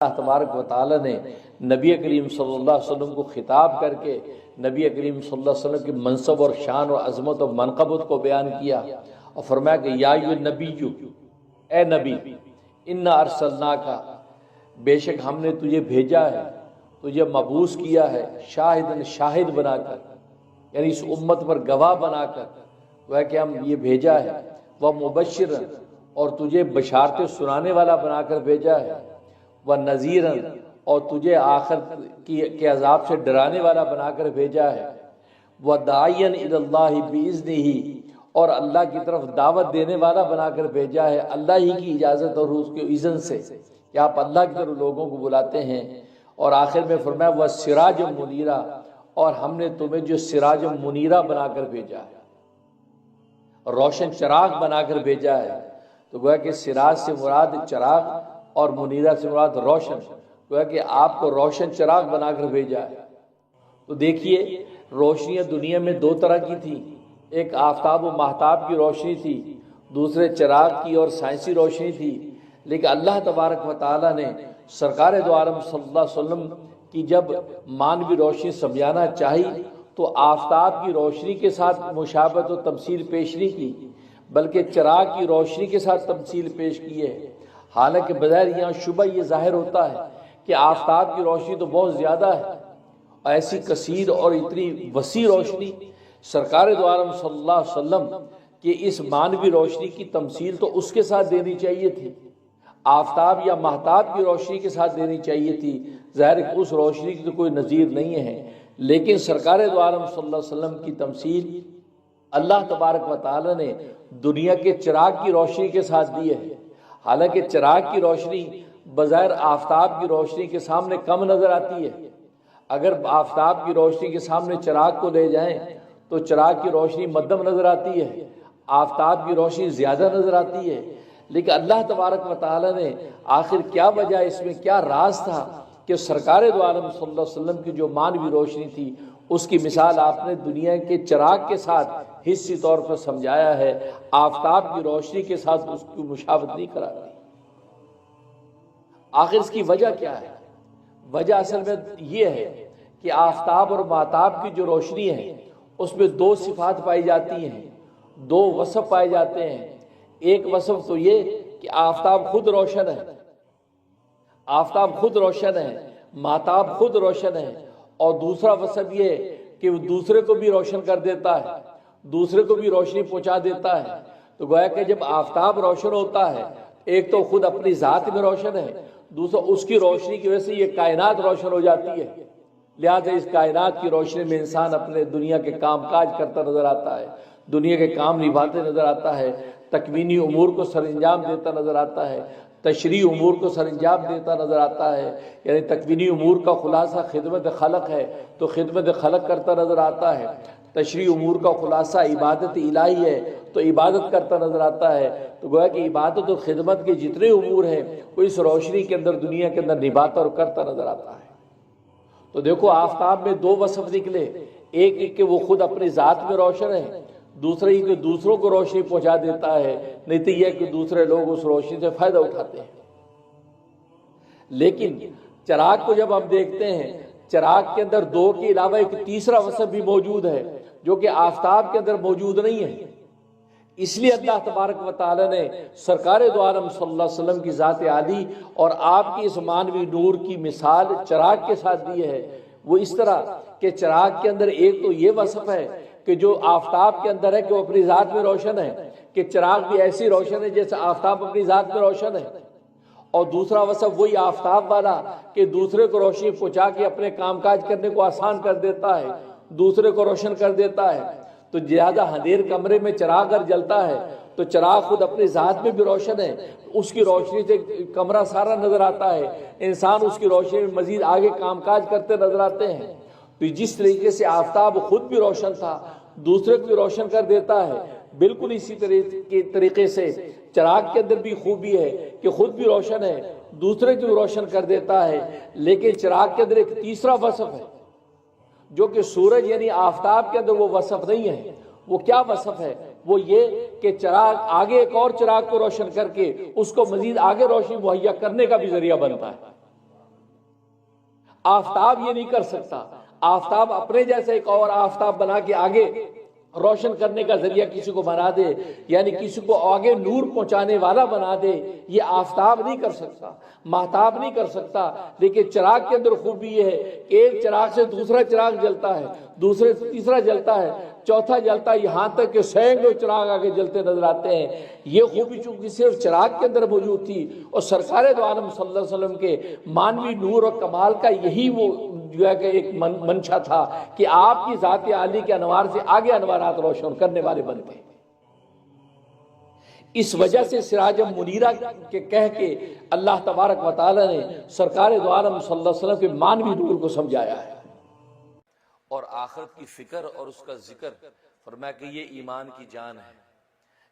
اللہ تبارک و تعالی نے نبی کریم صلی اللہ علیہ وسلم کو خطاب کر کے نبی کریم صلی اللہ علیہ وسلم کی منصب اور شان اور عظمت اور منقبت کو بیان کیا اور فرمایا کہ یا ایھا النبی، اے نبی، انا ارسلناک، بے شک ہم نے تجھے بھیجا ہے، تجھے مبعوث کیا ہے، شاہدن، شاہد بنا کر، یعنی اس امت پر گواہ بنا کر، وہ ہے کہ ہم یہ بھیجا ہے، وہ مبشرن، اور تجھے بشارتیں سنانے والا بنا کر بھیجا ہے، وہ نذیرن، اور تجھے آخرت کے عذاب سے ڈرانے والا بنا کر بھیجا ہے، وہ داعین الی اللہ باذنہ، اور اللہ کی طرف دعوت دینے والا بنا کر بھیجا ہے اللہ ہی کی اجازت اور اس کے اذن سے کہ آپ اللہ کی طرف لوگوں کو بلاتے ہیں۔ اور آخر میں فرمایا وہ سراج منیرہ، اور ہم نے تمہیں جو سراج منیرہ بنا کر بھیجا ہے، روشن چراغ بنا کر بھیجا ہے۔ تو گویا کہ سراج سے مراد چراغ اور منیرہ سے مراد روشن، گویا کہ آپ کو روشن چراغ بنا کر بھیجا ہے۔ تو دیکھیے روشنیاں دنیا میں دو طرح کی تھی، ایک آفتاب و ماہتاب کی روشنی تھی، دوسرے چراغ کی اور سائنسی روشنی تھی۔ لیکن اللہ تبارک و تعالیٰ نے سرکار دو عالم صلی اللہ علیہ وسلم کی جب مانوی روشنی سمجھانا چاہی تو آفتاب کی روشنی کے ساتھ مشابہت و تمثیل پیش نہیں کی، بلکہ چراغ کی روشنی کے ساتھ تمثیل پیش کی ہے۔ حالانکہ بظاہر یہاں شبہ یہ ظاہر ہوتا ہے کہ آفتاب کی روشنی تو بہت زیادہ ہے، ایسی کثیر اور اتنی وسیع روشنی سرکار دو عالم صلی اللہ علیہ وسلم کی اس مانوی روشنی کی تمثیل تو اس کے ساتھ دینی چاہیے تھی، آفتاب یا ماہتاب کی روشنی کے ساتھ دینی چاہیے تھی۔ ظاہر ہے کہ اس روشنی کی تو کوئی نظیر نہیں ہے، لیکن سرکار دو عالم صلی اللہ علیہ وسلم کی تمثیل اللہ تبارک و تعالی نے دنیا کے چراغ کی روشنی کے ساتھ دی ہے۔ حالانکہ چراغ کی روشنی بظاہر آفتاب کی روشنی کے سامنے کم نظر آتی ہے، اگر آفتاب کی روشنی کے سامنے چراغ کو لے جائیں تو چراغ کی روشنی مدھم نظر آتی ہے، آفتاب کی روشنی زیادہ نظر آتی ہے۔ لیکن اللہ تبارک و تعالی نے آخر کیا وجہ، اس میں کیا راز تھا کہ سرکار دو عالم صلی اللہ علیہ وسلم کی جو مانوی روشنی تھی اس کی مثال آپ نے دنیا کے چراغ کے ساتھ حصی طور پر سمجھایا ہے، آفتاب کی روشنی کے ساتھ اس کی مشابہت نہیں کرا دی۔ آخر اس کی وجہ کیا ہے؟ وجہ اصل میں یہ ہے کہ آفتاب اور ماہتاب کی جو روشنی ہے اس میں دو صفات پائی جاتی ہیں، دو وصف پائے جاتے ہیں۔ ایک وصف تو یہ کہ آفتاب خود روشن ہے، آفتاب خود روشن ہے، ماہتاب خود روشن ہے، اور دوسرا وصف یہ کہ وہ دوسرے کو بھی روشن کر دیتا ہے، دوسرے کو بھی روشنی پہنچا دیتا ہے۔ تو گویا کہ جب آفتاب روشن ہوتا ہے، ایک تو خود اپنی ذات میں روشن ہے، دوسرا اس کی روشنی کی وجہ سے یہ کائنات روشن ہو جاتی ہے۔ لہٰذا اس کائنات کی روشنی میں انسان اپنے دنیا کے کام کاج کرتا نظر آتا ہے، دنیا کے کام نبھاتے نظر آتا ہے، تکوینی امور کو سر انجام دیتا نظر آتا ہے، تشریعی امور کو سر انجام دیتا نظر آتا ہے۔ یعنی تکوینی امور کا خلاصہ خدمت خلق ہے تو خدمت خلق کرتا نظر آتا ہے، تشریعی امور کا خلاصہ عبادت الہی ہے تو عبادت کرتا نظر آتا ہے۔ تو گویا کہ عبادت اور خدمت کے جتنے امور ہیں وہ اس روشنی کے اندر دنیا کے اندر نبھاتا اور کرتا نظر آتا ہے۔ تو دیکھو آفتاب میں دو وصف نکلے، ایک کہ وہ خود اپنی ذات میں روشن ہے، دوسرا یہ کہ دوسروں کو روشنی پہنچا دیتا ہے، نہیں تو یہ کہ دوسرے لوگ اس روشنی سے فائدہ اٹھاتے ہیں۔ لیکن چراغ کو جب ہم دیکھتے ہیں، چراغ کے اندر دو کے علاوہ ایک تیسرا وصف بھی موجود ہے جو کہ آفتاب کے اندر موجود نہیں ہے۔ اس لیے اللہ تبارک و تعالی نے سرکار دو عالم صلی اللہ علیہ وسلم کی ذات عالی اور آپ کی اس مانوی نور کی مثال چراغ کے ساتھ دی ہے۔ وہ اس طرح کہ چراغ کے اندر ایک تو یہ وصف ہے کہ جو آفتاب کے اندر ہے کہ وہ اپنی ذات میں روشن ہے، کہ چراغ بھی ایسی روشن ہے جیسے آفتاب اپنی ذات میں روشن ہے، اور دوسرا وصف وہی آفتاب والا کہ دوسرے کو روشنی پہنچا کے اپنے کام کاج کرنے کو آسان کر دیتا ہے، دوسرے کو روشن کر دیتا ہے۔ تو زیادہ اندھیر کمرے میں چراغ اگر جلتا ہے تو چراغ خود اپنی ذات میں بھی روشن ہے، اس کی روشنی سے کمرہ سارا نظر آتا ہے، انسان اس کی روشنی میں مزید آگے کام کاج کرتے نظر آتے ہیں۔ تو جس طریقے سے آفتاب خود بھی روشن تھا، دوسرے کو بھی روشن کر دیتا ہے، بالکل اسی طریقے سے چراغ کے اندر بھی خوبی ہے کہ خود بھی روشن ہے، دوسرے کو بھی روشن کر دیتا ہے۔ لیکن چراغ کے اندر ایک تیسرا وصف ہے جو کہ سورج یعنی آفتاب کے اندر وہ وصف نہیں ہے۔ وہ کیا وصف ہے؟ وہ یہ کہ چراغ آگے ایک اور چراغ کو روشن کر کے اس کو مزید آگے روشنی مہیا کرنے کا بھی ذریعہ بنتا ہے۔ آفتاب یہ نہیں کر سکتا. آفتاب اپنے جیسے ایک اور آفتاب بنا کے آگے روشن کرنے کا ذریعہ کسی کو بنا دے، یعنی کسی کو آگے نور پہنچانے والا بنا دے، یہ آفتاب نہیں کر سکتا، مہتاب نہیں کر سکتا. لیکن چراغ کے اندر خوبی یہ ہے کہ ایک چراغ سے دوسرا چراغ جلتا ہے، دوسرے سے تیسرا جلتا ہے، چوتھا جلتا ہے، یہاں تک کہ سینکڑوں چراغ آگے جلتے نظر آتے ہیں. یہ خوبی چونکہ صرف چراغ کے اندر موجود تھی، اور سرکار دو عالم صلی اللہ علیہ وسلم کے مانوی نور اور کمال کا یہی وہ جو ہے کہ ایک منشا تھا کہ آپ کی ذات عالی کے انوار سے آگے انوارات روشن کرنے والے بنتے. اس وجہ سے سراج منیرہ کے کہہ کے اللہ تبارک و تعالی نے سرکار دو عالم صلی اللہ علیہ وسلم کے مانوی نور کو سمجھایا ہے. اور آخرت کی فکر اور اس کا ذکر فرمایا کہ یہ ایمان کی جان ہے.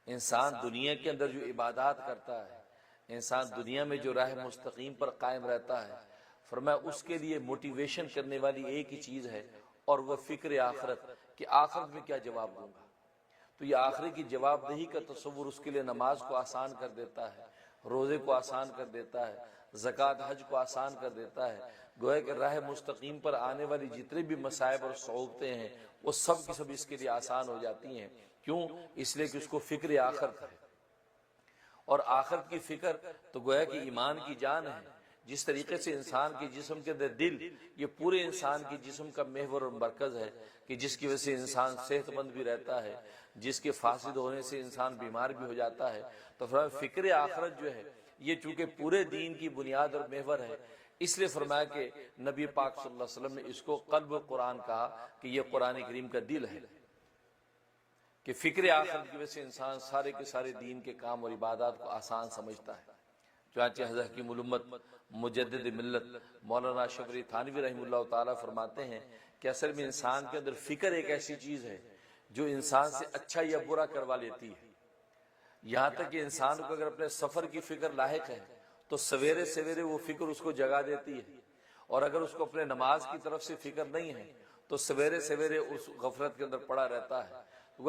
انسان دنیا کے اندر جو عبادات کرتا ہے، انسان دنیا میں جو راہ مستقیم پر قائم رہتا ہے، فرمایا اس کے لیے موٹیویشن کرنے والی ایک ہی چیز ہے، اور وہ فکر آخرت، کہ آخرت میں کیا جواب دوں گا. تو یہ آخرت کی جواب دہی کا تصور اس کے لیے نماز کو آسان کر دیتا ہے، روزے کو آسان کر دیتا ہے، زکوٰۃ حج کو آسان کر دیتا ہے. گویا کہ راہ مستقیم پر آنے والی جتنے بھی مصائب اور صعوبتیں ہیں وہ سب کی سب اس کے لیے آسان ہو جاتی ہیں. کیوں؟ اس لیے کہ اس کو فکر آخرت ہے. اور آخرت کی فکر تو گویا کہ ایمان کی جان ہے. جس طریقے سے انسان کے جسم کے اندر دل یہ پورے انسان کی جسم کا محور اور مرکز ہے، کہ جس کی وجہ سے انسان صحت مند بھی رہتا ہے، جس کے فاسد ہونے سے انسان بیمار بھی ہو جاتا ہے. تو فکر آخرت جو ہے یہ چونکہ پورے دین کی بنیاد اور محور ہے، اس لیے فرمایا کہ نبی پاک صلی اللہ علیہ وسلم نے اس کو قلب قرآن کہا کہ یہ قرآن کریم کا دل ہے، کہ فکر آخرت کی وجہ سے انسان سارے کے سارے دین کے کام اور عبادات کو آسان سمجھتا ہے. چنانچہ حضرت حکیم الامت مجدد ملت مولانا شبری تھانوی رحمہ اللہ تعالیٰ فرماتے ہیں کہ اصل میں انسان کے اندر فکر ایک ایسی چیز ہے جو انسان سے اچھا یا برا کروا لیتی ہے. یہاں تک کہ انسان کو اگر اپنے سفر کی فکر لاحق ہے تو سویرے سویرے وہ فکر اس کو جگا دیتی ہے، اور اگر اس کو اپنے نماز کی طرف سے فکر نہیں ہے تو سویرے سویرے اس غفلت کے اندر پڑا رہتا ہے.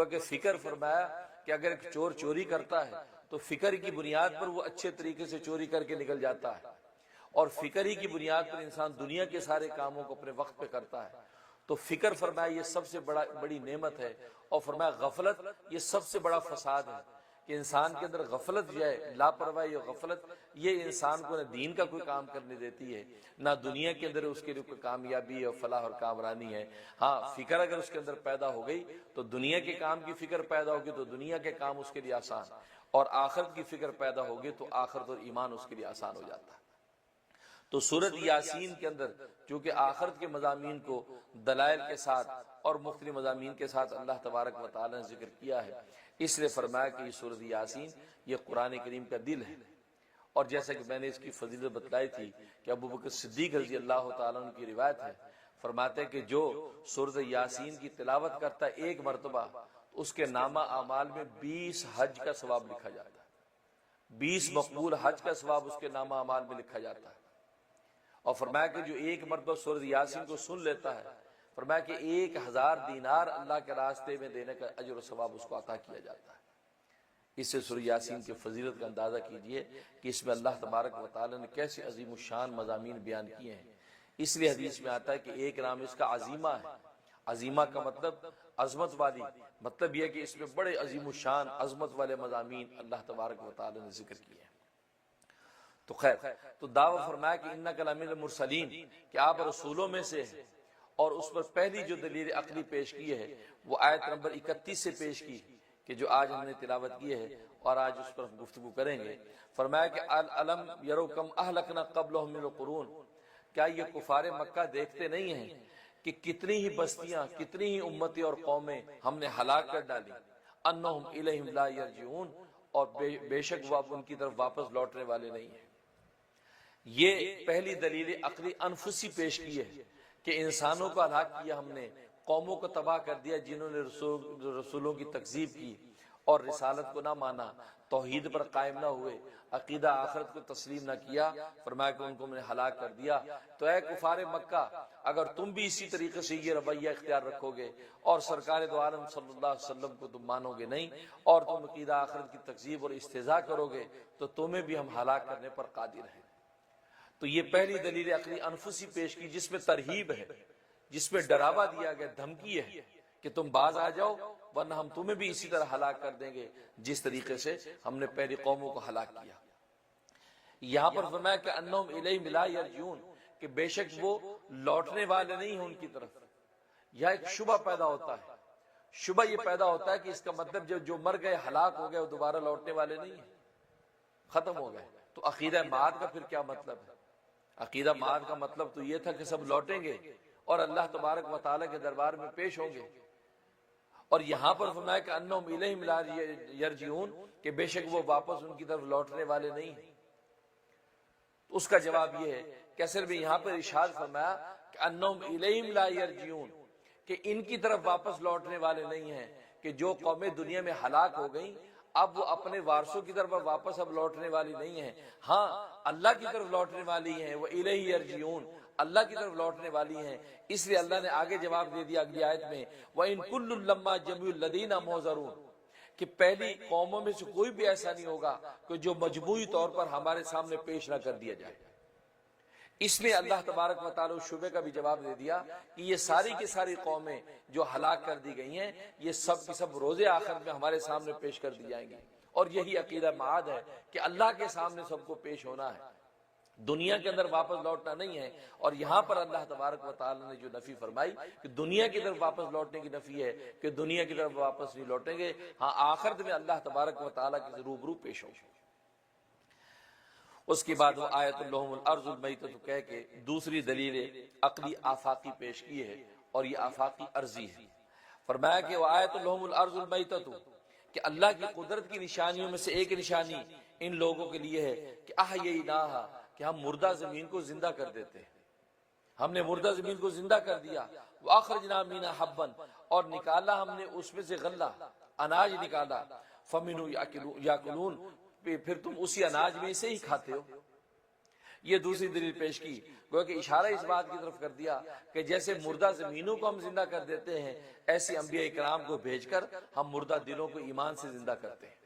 کہ فکر فرمایا کہ اگر ایک چور چوری کرتا ہے تو فکر کی بنیاد پر وہ اچھے طریقے سے چوری کر کے نکل جاتا ہے، اور فکر ہی کی بنیاد پر انسان دنیا کے سارے کاموں کو اپنے وقت پہ کرتا ہے. تو فکر فرمایا یہ سب سے بڑی نعمت ہے، اور فرمایا غفلت یہ سب سے بڑا فساد ہے، کہ انسان کے اندر غفلت جو ہے، لاپرواہی اور غفلت، یہ انسان کو نہ دین کا کوئی کام کرنے دیتی ہے، نہ دنیا کے اندر اس کے لیے کوئی کامیابی اور فلاح اور کامرانی ہے. ہاں، فکر اگر اس کے اندر پیدا ہو گئی تو دنیا کے کام کی فکر پیدا ہوگی تو دنیا کے کام اس کے لیے آسان، اور آخرت کی فکر پیدا ہوگی تو آخرت اور ایمان اس کے لیے آسان ہو جاتا ہے. تو سورۃ یاسین کے اندر چونکہ آخرت کے مضامین کو دلائل کے ساتھ اور مختلف مضامین کے ساتھ اللہ تبارک و تعالی نے ذکر کیا ہے، اس لیے فرمایا کہ یہ سورۃ یاسین یہ قرآن کریم کا دل ہے. اور جیسا کہ میں نے اس کی فضیلت بتلائی تھی کہ ابو بکر صدیق رضی اللہ تعالیٰ عنہ کی روایت ہے، فرماتے ہیں کہ جو سورۃ یاسین کی تلاوت کرتا ہے ایک مرتبہ، اس کے نامہ اعمال میں 20 حج کا ثواب لکھا جاتا ہے. 20 مقبول حج کا ثواب اس کے نامہ اعمال میں لکھا جاتا ہے. اور فرمایا کہ جو ایک مرتبہ سورۃ یاسین کو سن لیتا ہے، فرمایا کہ 1000 دینار اللہ کے راستے میں دینے کا اجر و ثواب اس کو عطا کیا جاتا ہے. اس سے سورۃ یاسین کی فضیلت کا اندازہ کیجئے کہ اس میں اللہ تبارک و تعالی نے کیسے عظیم الشان مضامین بیان کیے ہیں. اس لیے حدیث میں آتا ہے کہ ایک نام اس کا عظیمہ ہے. عظیمہ کا مطلب عظمت والی، مطلب یہ کہ اس میں بڑے عظیم الشان عظمت والے مضامین اللہ تبارک و تعالی نے ذکر کیے ہیں. تو خیر، تو دعویٰ فرمایا کہ انک لمن المرسلین، کہ آپ رسولوں میں سے ہیں. اور اس پر پہلی جو دلیل عقلی پیش کی ہے وہ آیت نمبر 31 سے پیش کی، کہ جو آج ہم نے تلاوت کی ہے اور آج اس پر گفتگو کریں گے. فرمایا کہ الم یرو کم اہلکنا قبلہم من القرون، کیا یہ کفار مکہ دیکھتے نہیں ہیں کہ کتنی ہی بستیاں، کتنی ہی امتیں اور قومیں ہم نے ہلاک کر ڈالی. انہم الیہم لا یرجعون، اور بے شک وہ ان کی طرف واپس لوٹنے والے نہیں ہیں. یہ پہلی دلیل عقلی انفسی پیش کی ہے کہ انسانوں کو ہلاک کیا ہم نے، قوموں کو تباہ کر دیا جنہوں نے رسولوں کی تکذیب کی اور رسالت کو نہ مانا، توحید پر قائم نہ ہوئے، عقیدہ آخرت کو تسلیم نہ کیا. فرمایا کہ ان کو میں نے ہلاک کر دیا. تو اے کفار مکہ، اگر تم بھی اسی طریقے سے یہ رویہ اختیار رکھو گے اور سرکار دو عالم صلی اللہ علیہ وسلم کو تم مانو گے نہیں اور تم عقیدہ آخرت کی تکذیب اور استہزاء کرو گے تو تمہیں بھی ہم ہلاک کرنے پر قادر ہیں. تو یہ پہلی دلیل عقلی انفسی پیش کی جس میں ترہیب ہے، جس میں ڈراوا دیا گیا، دھمکی ہے کہ تم باز آ جاؤ ورنہ ہم تمہیں بھی اسی طرح ہلاک کر دیں گے جس طریقے سے ہم نے پہلی قوموں کو ہلاک کیا۔ یہاں پر فرمایا کہ انہم الیہم لا یرجعون، کہ بے شک وہ لوٹنے والے نہیں ہیں ان کی طرف۔ یہاں ایک شبہ پیدا ہوتا ہے، شبہ یہ پیدا ہوتا ہے کہ اس کا مطلب جو مر گئے، ہلاک ہو گئے، وہ دوبارہ لوٹنے والے نہیں ہیں، ختم ہو گئے۔ تو عقیدہ معاد کا پھر کیا مطلب ہے؟ عقیدہ معاد کا مطلب تو یہ تھا کہ سب لوٹیں گے اور اللہ تبارک و تعالیٰ کے دربار میں پیش ہوں گے، اور یہاں پر فرمایا کہ انہم الیہم لا یرجعون، کہ بے شک وہ واپس ان کی طرف لوٹنے والے نہیں ہیں۔ تو اس کا جواب یہ ہے کہ اصل میں یہاں پر ارشاد فرمایا کہ انہم الیہم لا یرجعون، کہ ان کی طرف واپس لوٹنے والے نہیں ہیں، کہ جو قومیں دنیا میں ہلاک ہو گئیں اب وہ اپنے وارثوں کی طرف واپس اب لوٹنے والی نہیں ہیں، ہاں اللہ کی طرف لوٹنے والی ہیں، وہ الیہ یرجعون، اللہ کی طرف لوٹنے والی ہیں۔ اس لیے اللہ نے آگے جواب دے دیا اگلی آیت میں وَإِن كُلٌّ لَمَّا جَمِيعُ الَّذِينَ مُحْضَرُونَ، کہ پہلی قوموں میں سے کوئی بھی ایسا نہیں ہوگا کہ جو مجموعی طور پر ہمارے سامنے پیش نہ کر دیا جائے۔ اس میں اللہ تبارک و تعالی شبے کا بھی جواب دے دیا کہ یہ ساری کی ساری قومیں جو ہلاک کر دی گئی ہیں یہ سب کی سب روز آخر میں ہمارے سامنے پیش کر دی جائیں گی، اور یہی عقیدہ معاد ہے کہ اللہ کے سامنے سب کو پیش ہونا ہے، دنیا کے اندر واپس لوٹنا نہیں ہے۔ اور یہاں پر اللہ تبارک و تعالی نے جو نفی فرمائی کہ دنیا کی طرف واپس لوٹنے کی نفی ہے کہ دنیا کی طرف واپس نہیں لوٹیں گے، ہاں آخرت میں اللہ تبارک و تعالی کے روبرو پیش ہوں گے۔ اس کے بعد وہ آیت اللہم الارض المیتۃ کہہ کے دوسری دلیل عقلی آفاقی پیش کی ہے، اور یہ آفاقی عرضی ہے۔ فرمایا کہ وہ آیت اللہم الارض المیتۃ، کہ اللہ کی قدرت کی نشانیوں میں سے ایک نشانی ان لوگوں کے لیے ہے کہ احییناھا، کہ ہم مردہ زمین کو زندہ کر دیتے ہیں، ہم نے مردہ زمین کو زندہ کر دیا، واخرجنا منھا حبا، اور نکالا ہم نے اس میں سے غلہ اناج نکالا، فمنھو یاکلون، پھر تم اسی اناج میں سے ہی کھاتے ہو۔ یہ دوسری دلیل پیش کی، گویا کہ اشارہ اس بات کی طرف کر دیا کہ جیسے مردہ زمینوں کو ہم زندہ کر دیتے ہیں ایسے انبیاء کرام کو بھیج کر ہم مردہ دلوں کو ایمان سے زندہ کرتے ہیں۔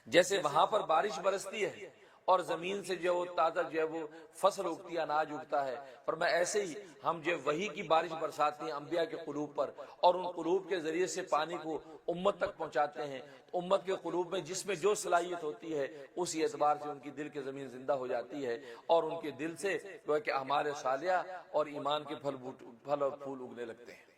جیسے وہاں پر بارش برستی ہے اور زمین سے جو تازہ جو ہے وہ فصل اگتی ہے، اناج اگتا ہے، فرمایا ایسے ہی ہم جو وحی کی بارش برساتے ہیں انبیاء کے قلوب پر، اور ان قلوب کے ذریعے سے پانی کو امت تک پہنچاتے ہیں۔ امت کے قلوب میں جس میں جو صلاحیت ہوتی ہے اسی اعتبار سے ان کی دل کے زمین زندہ ہو جاتی ہے، اور ان کے دل سے جو ہے کہ اعمال صالحہ اور ایمان کے پھل اور پھول اگنے لگتے ہیں۔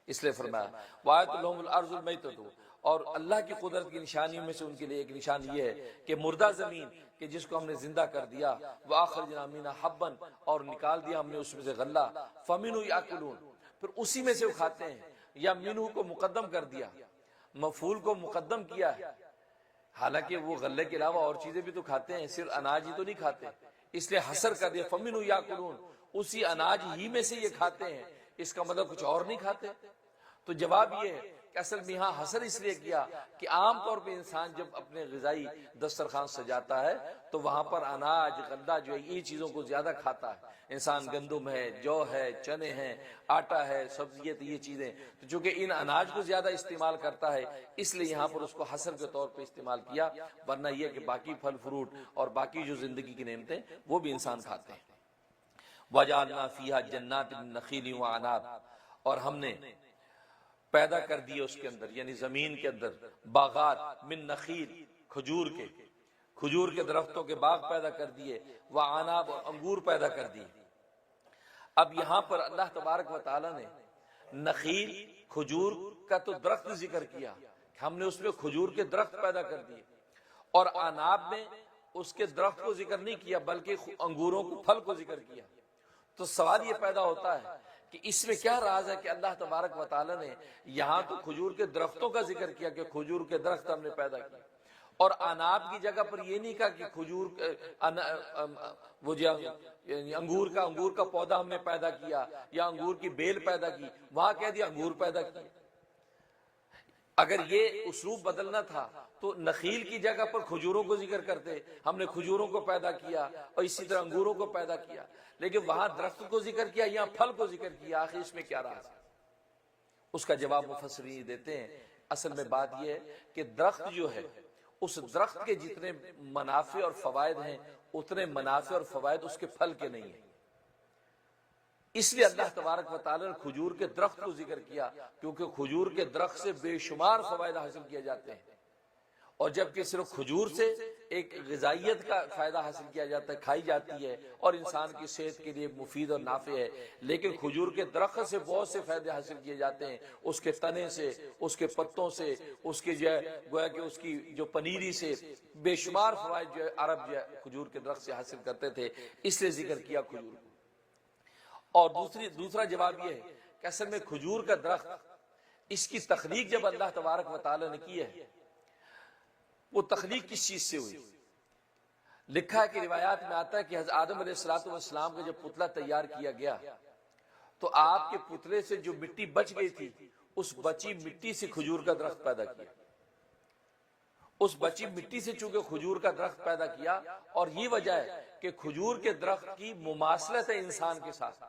اس لیے فرمایا وَآیَتُ لَهُمُ الْأَرْضُ الْمَيْتَةُ، اور اللہ کی قدرت کی نشانیوں میں سے ان کے لیے ایک نشانی یہ ہے کہ مردہ زمین کہ جس کو ہم نے زندہ کر دیا، وَآخَرْجْنَا مِنْهَا حَبًّا، اور نکال دیا ہم نے اس میں سے غلہ، فَمِنْهُ يَأْكُلُونَ، پھر اسی میں سے وہ کھاتے ہیں، یا منہ کو مقدم کر دیا، مفعول کو مقدم کیا ہے، حالانکہ وہ غلے کے علاوہ اور چیزیں بھی تو کھاتے ہیں، صرف اناج ہی تو نہیں کھاتے، اس لیے حصر کر دیا فَمِنْهُ يَأْكُلُونَ، اسی اناج ہی میں سے یہ کھاتے ہیں، اس کا مطلب کچھ اور نہیں کھاتے۔ تو جواب یہ ہے کہ اصل میں یہاں حصر اس لیے کیا کہ عام طور پہ انسان جب اپنے غذائی دسترخوان سجاتا ہے تو وہاں پر اناج غلہ جو ہے یہ چیزوں کو زیادہ کھاتا ہے، انسان گندم ہے، جو ہے، چنے ہیں، آٹا ہے، سبزیت، یہ چیزیں، تو چونکہ ان اناج کو زیادہ استعمال کرتا ہے اس لیے یہاں پر اس کو حصر کے طور پہ استعمال کیا، ورنہ یہ کہ باقی پھل فروٹ اور باقی جو زندگی کی نعمتیں وہ بھی انسان کھاتے ہیں۔ وَجَعَلْنَا فِيهَا جَنَّاتٍ مِّن نَخِيلٍ وَأَعْنَابٍ، اور ہم نے پیدا کر دیے اس کے اندر یعنی زمین کے اندر باغات، من نخیل، کھجور کے درختوں کے باغ پیدا کر دیے، وعناب، اور انگور پیدا کر دیے۔ اب یہاں پر اللہ تبارک و تعالی نے نخیل، کھجور کا تو درخت ذکر کیا کہ ہم نے اس میں کھجور کے درخت پیدا کر دیے، اور عناب میں اس کے درخت کو ذکر نہیں کیا بلکہ انگوروں کو، پھل کو ذکر کیا۔ تو سوال یہ پیدا ہوتا ہے کہ اس میں کیا راز ہے کہ اللہ تبارک و تعالی نے یہاں تو کھجور کے درختوں کا ذکر کیا کہ کھجور کے درخت ہم نے پیدا کیا، اور اناب کی جگہ پر یہ نہیں کہا کہ کھجور وہ جو انگور کا پودا ہم نے پیدا کیا یا انگور کی بیل پیدا کی، وہاں کہہ دیا انگور پیدا کی۔ اگر یہ اسلوب بدلنا تھا تو نخیل کی جگہ پر کھجوروں کو ذکر کرتے، ہم نے کھجوروں کو پیدا کیا اور اسی طرح انگوروں کو پیدا کیا، لیکن وہاں درخت کو ذکر کیا، یہاں پھل کو ذکر کیا، آخر اس میں کیا راز ہے؟ اس کا جواب مفسرین دیتے ہیں اصل میں بات یہ ہے کہ درخت جو ہے اس درخت کے جتنے منافع اور فوائد ہیں اتنے منافع اور فوائد اس کے پھل کے نہیں ہیں۔ اس لیے اللہ تبارک و تعالی نے کھجور کے درخت کو ذکر کیا، کیونکہ کھجور کے درخت سے بے شمار فوائد حاصل کیے جاتے ہیں، اور جبکہ صرف کھجور سے ایک غذائیت کا فائدہ حاصل کیا جاتا ہے، کھائی جاتی ہے اور انسان کی صحت کے لیے مفید اور نافع ہے، لیکن کھجور کے درخت سے بہت سے فائدے حاصل کیے جاتے ہیں، اس کے تنے سے، اس کے پتوں سے، اس کے گویا کہ اس کی جو پنیری سے بے شمار فوائد جو ہے عرب جو ہے کھجور کے درخت سے حاصل کرتے تھے، اس لیے ذکر کیا کھجور کو۔ اور دوسرا جواب یہ ہے کہ اصل میں کھجور کا درخت، اس کی تخلیق جب اللہ تبارک و تعالی نے کی ہے، وہ تخلیق کس چیز سے ہوئی؟ لکھا ہے کہ روایات میں آتا ہے کہ حضرت آدم علیہ السلام کا جب پتلا تیار کیا گیا تو آپ کے پتلے سے جو مٹی بچ گئی تھی، اس بچی مٹی سے کھجور کا درخت پیدا کیا۔ اس بچی مٹی سے چونکہ کھجور کا درخت پیدا کیا، اور یہ وجہ ہے کہ کھجور کے درخت کی مماثلت ہے انسان کے ساتھ۔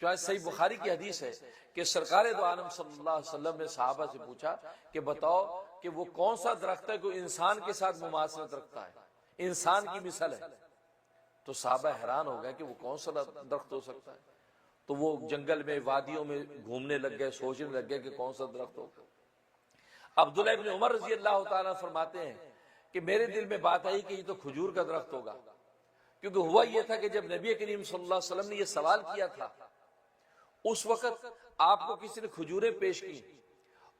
چونکہ صحیح بخاری کی حدیث ہے کہ سرکار دو عالم صلی اللہ علیہ وسلم نے صحابہ سے پوچھا کہ بتاؤ کہ وہ کون سا درخت ہے جو انسان کے ساتھ مماثلت رکھتا ہے، انسان کی مثل ہے؟ تو صحابہ حیران ہو گئے کہ وہ کون سا درخت ہو سکتا ہے، تو وہ جنگل میں وادیوں میں گھومنے لگ گئے، سوچنے لگ گئے کہ کون سا درخت ہوگا۔ عبداللہ ابن عمر رضی اللہ تعالیٰ فرماتے ہیں کہ میرے دل میں بات آئی کہ یہ تو کھجور کا درخت ہوگا، کیونکہ ہوا یہ تھا کہ جب نبی کریم صلی اللہ علیہ وسلم نے یہ سوال کیا تھا، اس وقت آپ کو کسی نے کھجوریں پیش کی،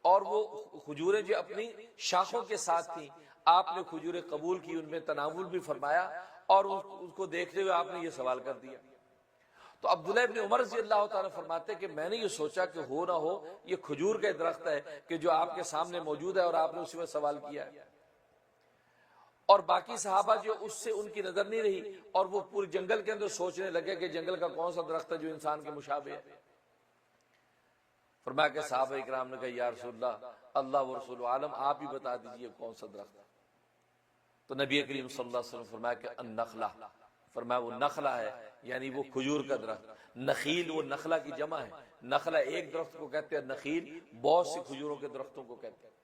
اور وہ کھجوریں جو اپنی شاخوں کے ساتھ تھیں، آپ نے کھجوریں قبول کی، ان میں تناول بھی فرمایا، اور اس کو دیکھتے ہوئے آپ نے یہ سوال کر دیا۔ تو عبداللہ ابن عمر رضی اللہ تعالیٰ فرماتے کہ میں نے یہ سوچا کہ ہو نہ ہو یہ کھجور کا درخت ہے کہ جو آپ کے سامنے موجود ہے اور آپ نے اسی میں سوال کیا ہے۔ اور باقی صحابہ جو اس سے ان کی نظر نہیں رہی، اور وہ پورے جنگل کے اندر سوچنے لگے کہ جنگل کا کون سا درخت ہے جو انسان کے مشابہ ہے۔ فرمایا کہ صحابہ اکرام نے کہا یا رسول اللہ، اللہ و رسول عالم آپ ہی بتا دیجئے کون سا درخت ہے۔ تو نبی کریم صلی اللہ علیہ وسلم فرمایا کہ النخلہ، فرمایا وہ نخلہ ہے، یعنی وہ کھجور کا درخت۔ نخیل وہ نخلہ کی جمع ہے، نخلہ ایک درخت کو کہتے ہیں، نخیل بہت سی کھجوروں کے درختوں کو کہتے ہیں۔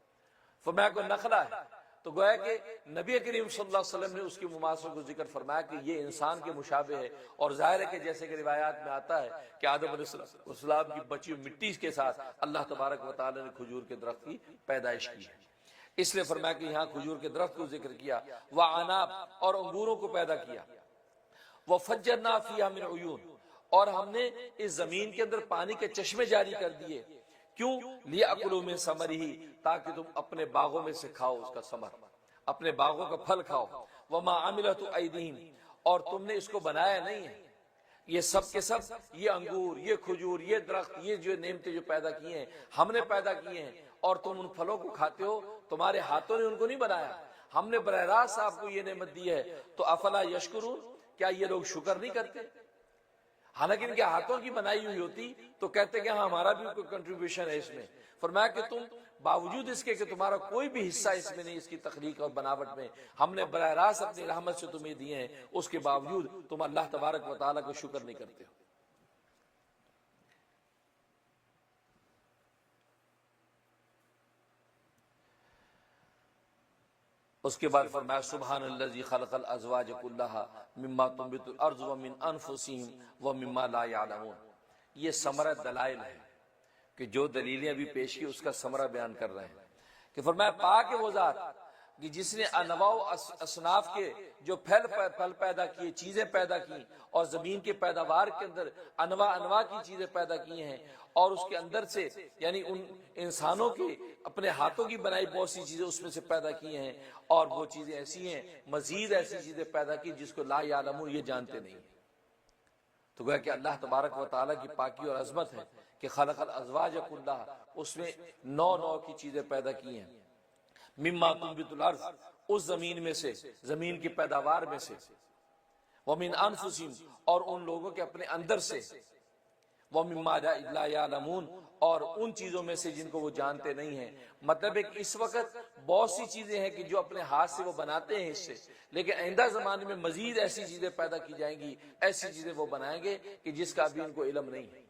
فرمایا کہ نخلہ ہے، تو گویا کہ نبی کریم صلی اللہ علیہ وسلم نے اس کی مماثلت کو ذکر فرمایا کہ یہ انسان کے مشابہ ہے، اور ظاہر ہے کہ جیسے کہ روایات میں آتا ہے کہ آدم علیہ السلام کی بچی مٹی کے ساتھ اللہ تبارک و تعالی نے کھجور کے درخت کی پیدائش کی ہے، اس لیے فرمایا کہ یہاں کھجور کے درخت کو ذکر کیا، وعناب اور انگوروں کو پیدا کیا، وفجرنا فیہا من عیون اور ہم نے اس زمین کے اندر پانی کے چشمے جاری کر دیے، کیوں؟ لیاکلوا من ثمرہ، تاکہ تم اپنے باغوں میں سے کھاؤ اس کا ثمر، اپنے باغوں کا پھل کھاؤ، وما عملت ایدیہم اور تم نے اس کو بنایا نہیں ہے، یہ سب کے سب، یہ انگور، یہ کھجور، یہ درخت، یہ جو نعمتیں جو پیدا کی ہیں ہم نے پیدا کیے ہیں، اور تم ان پھلوں کو کھاتے ہو، تمہارے ہاتھوں نے ان کو نہیں بنایا، ہم نے براہ راست آپ کو یہ نعمت دی ہے، تو افلا یشکرون، کیا یہ لوگ شکر نہیں کرتے؟ حالانکہ ان کے ہاتھوں کی بنائی ہوئی ہوتی تو کہتے کہ ہاں ہمارا بھی کوئی کنٹریبیوشن ہے اس میں۔ فرمایا کہ تم باوجود اس کے کہ تمہارا کوئی بھی حصہ اس میں نہیں، اس کی تخلیق اور بناوٹ میں، ہم نے براہ راست اپنی رحمت سے تمہیں دیے ہیں، اس کے باوجود تم اللہ تبارک و تعالیٰ کو شکر نہیں کرتے ہو۔ اس کے بعد فرمایا سبحان الذی خلق الازواج کلھا مما تنبت الارض ومن انفسہم ومما لا یعلمون۔ یہ ثمرہ دلائل ہے کہ جو دلیلیں ابھی پیش کی اس کا ثمرہ بیان کر رہے ہیں کہ فرمایا پاک ہے وہ ذات کہ جس نے انواع و اصناف کے جو پھل پیدا کیے، چیزیں پیدا کی، اور زمین کے پیداوار کے اندر انواع کی چیزیں پیدا کی ہیں، اور اس کے اندر سے یعنی ان انسانوں کے اپنے ہاتھوں کی بنائی بہت سی چیزیں اس میں سے پیدا کی ہیں، اور وہ چیزیں ایسی ہیں، مزید ایسی چیزیں پیدا کی جس کو لا یعلمون، یہ جانتے نہیں۔ تو گویا کہ اللہ تبارک و تعالیٰ کی پاکی اور عظمت ہے کہ خلق الازواج کلھا، اس میں نو کی چیزیں پیدا کی ہیں، مما تنبت الارض، اس زمین میں سے، زمین کی پیداوار میں سے، ومن انفسہم اور ان لوگوں کے اپنے اندر سے، ومما لا یعلمون اور ان چیزوں میں سے جن کو وہ جانتے نہیں ہیں۔ مطلب ہے کہ اس وقت بہت سی چیزیں ہیں کہ جو اپنے ہاتھ سے وہ بناتے ہیں اس سے، لیکن آئندہ زمانے میں مزید ایسی چیزیں پیدا کی جائیں گی، ایسی چیزیں وہ بنائیں گے کہ جس کا ابھی ان کو علم نہیں ہے،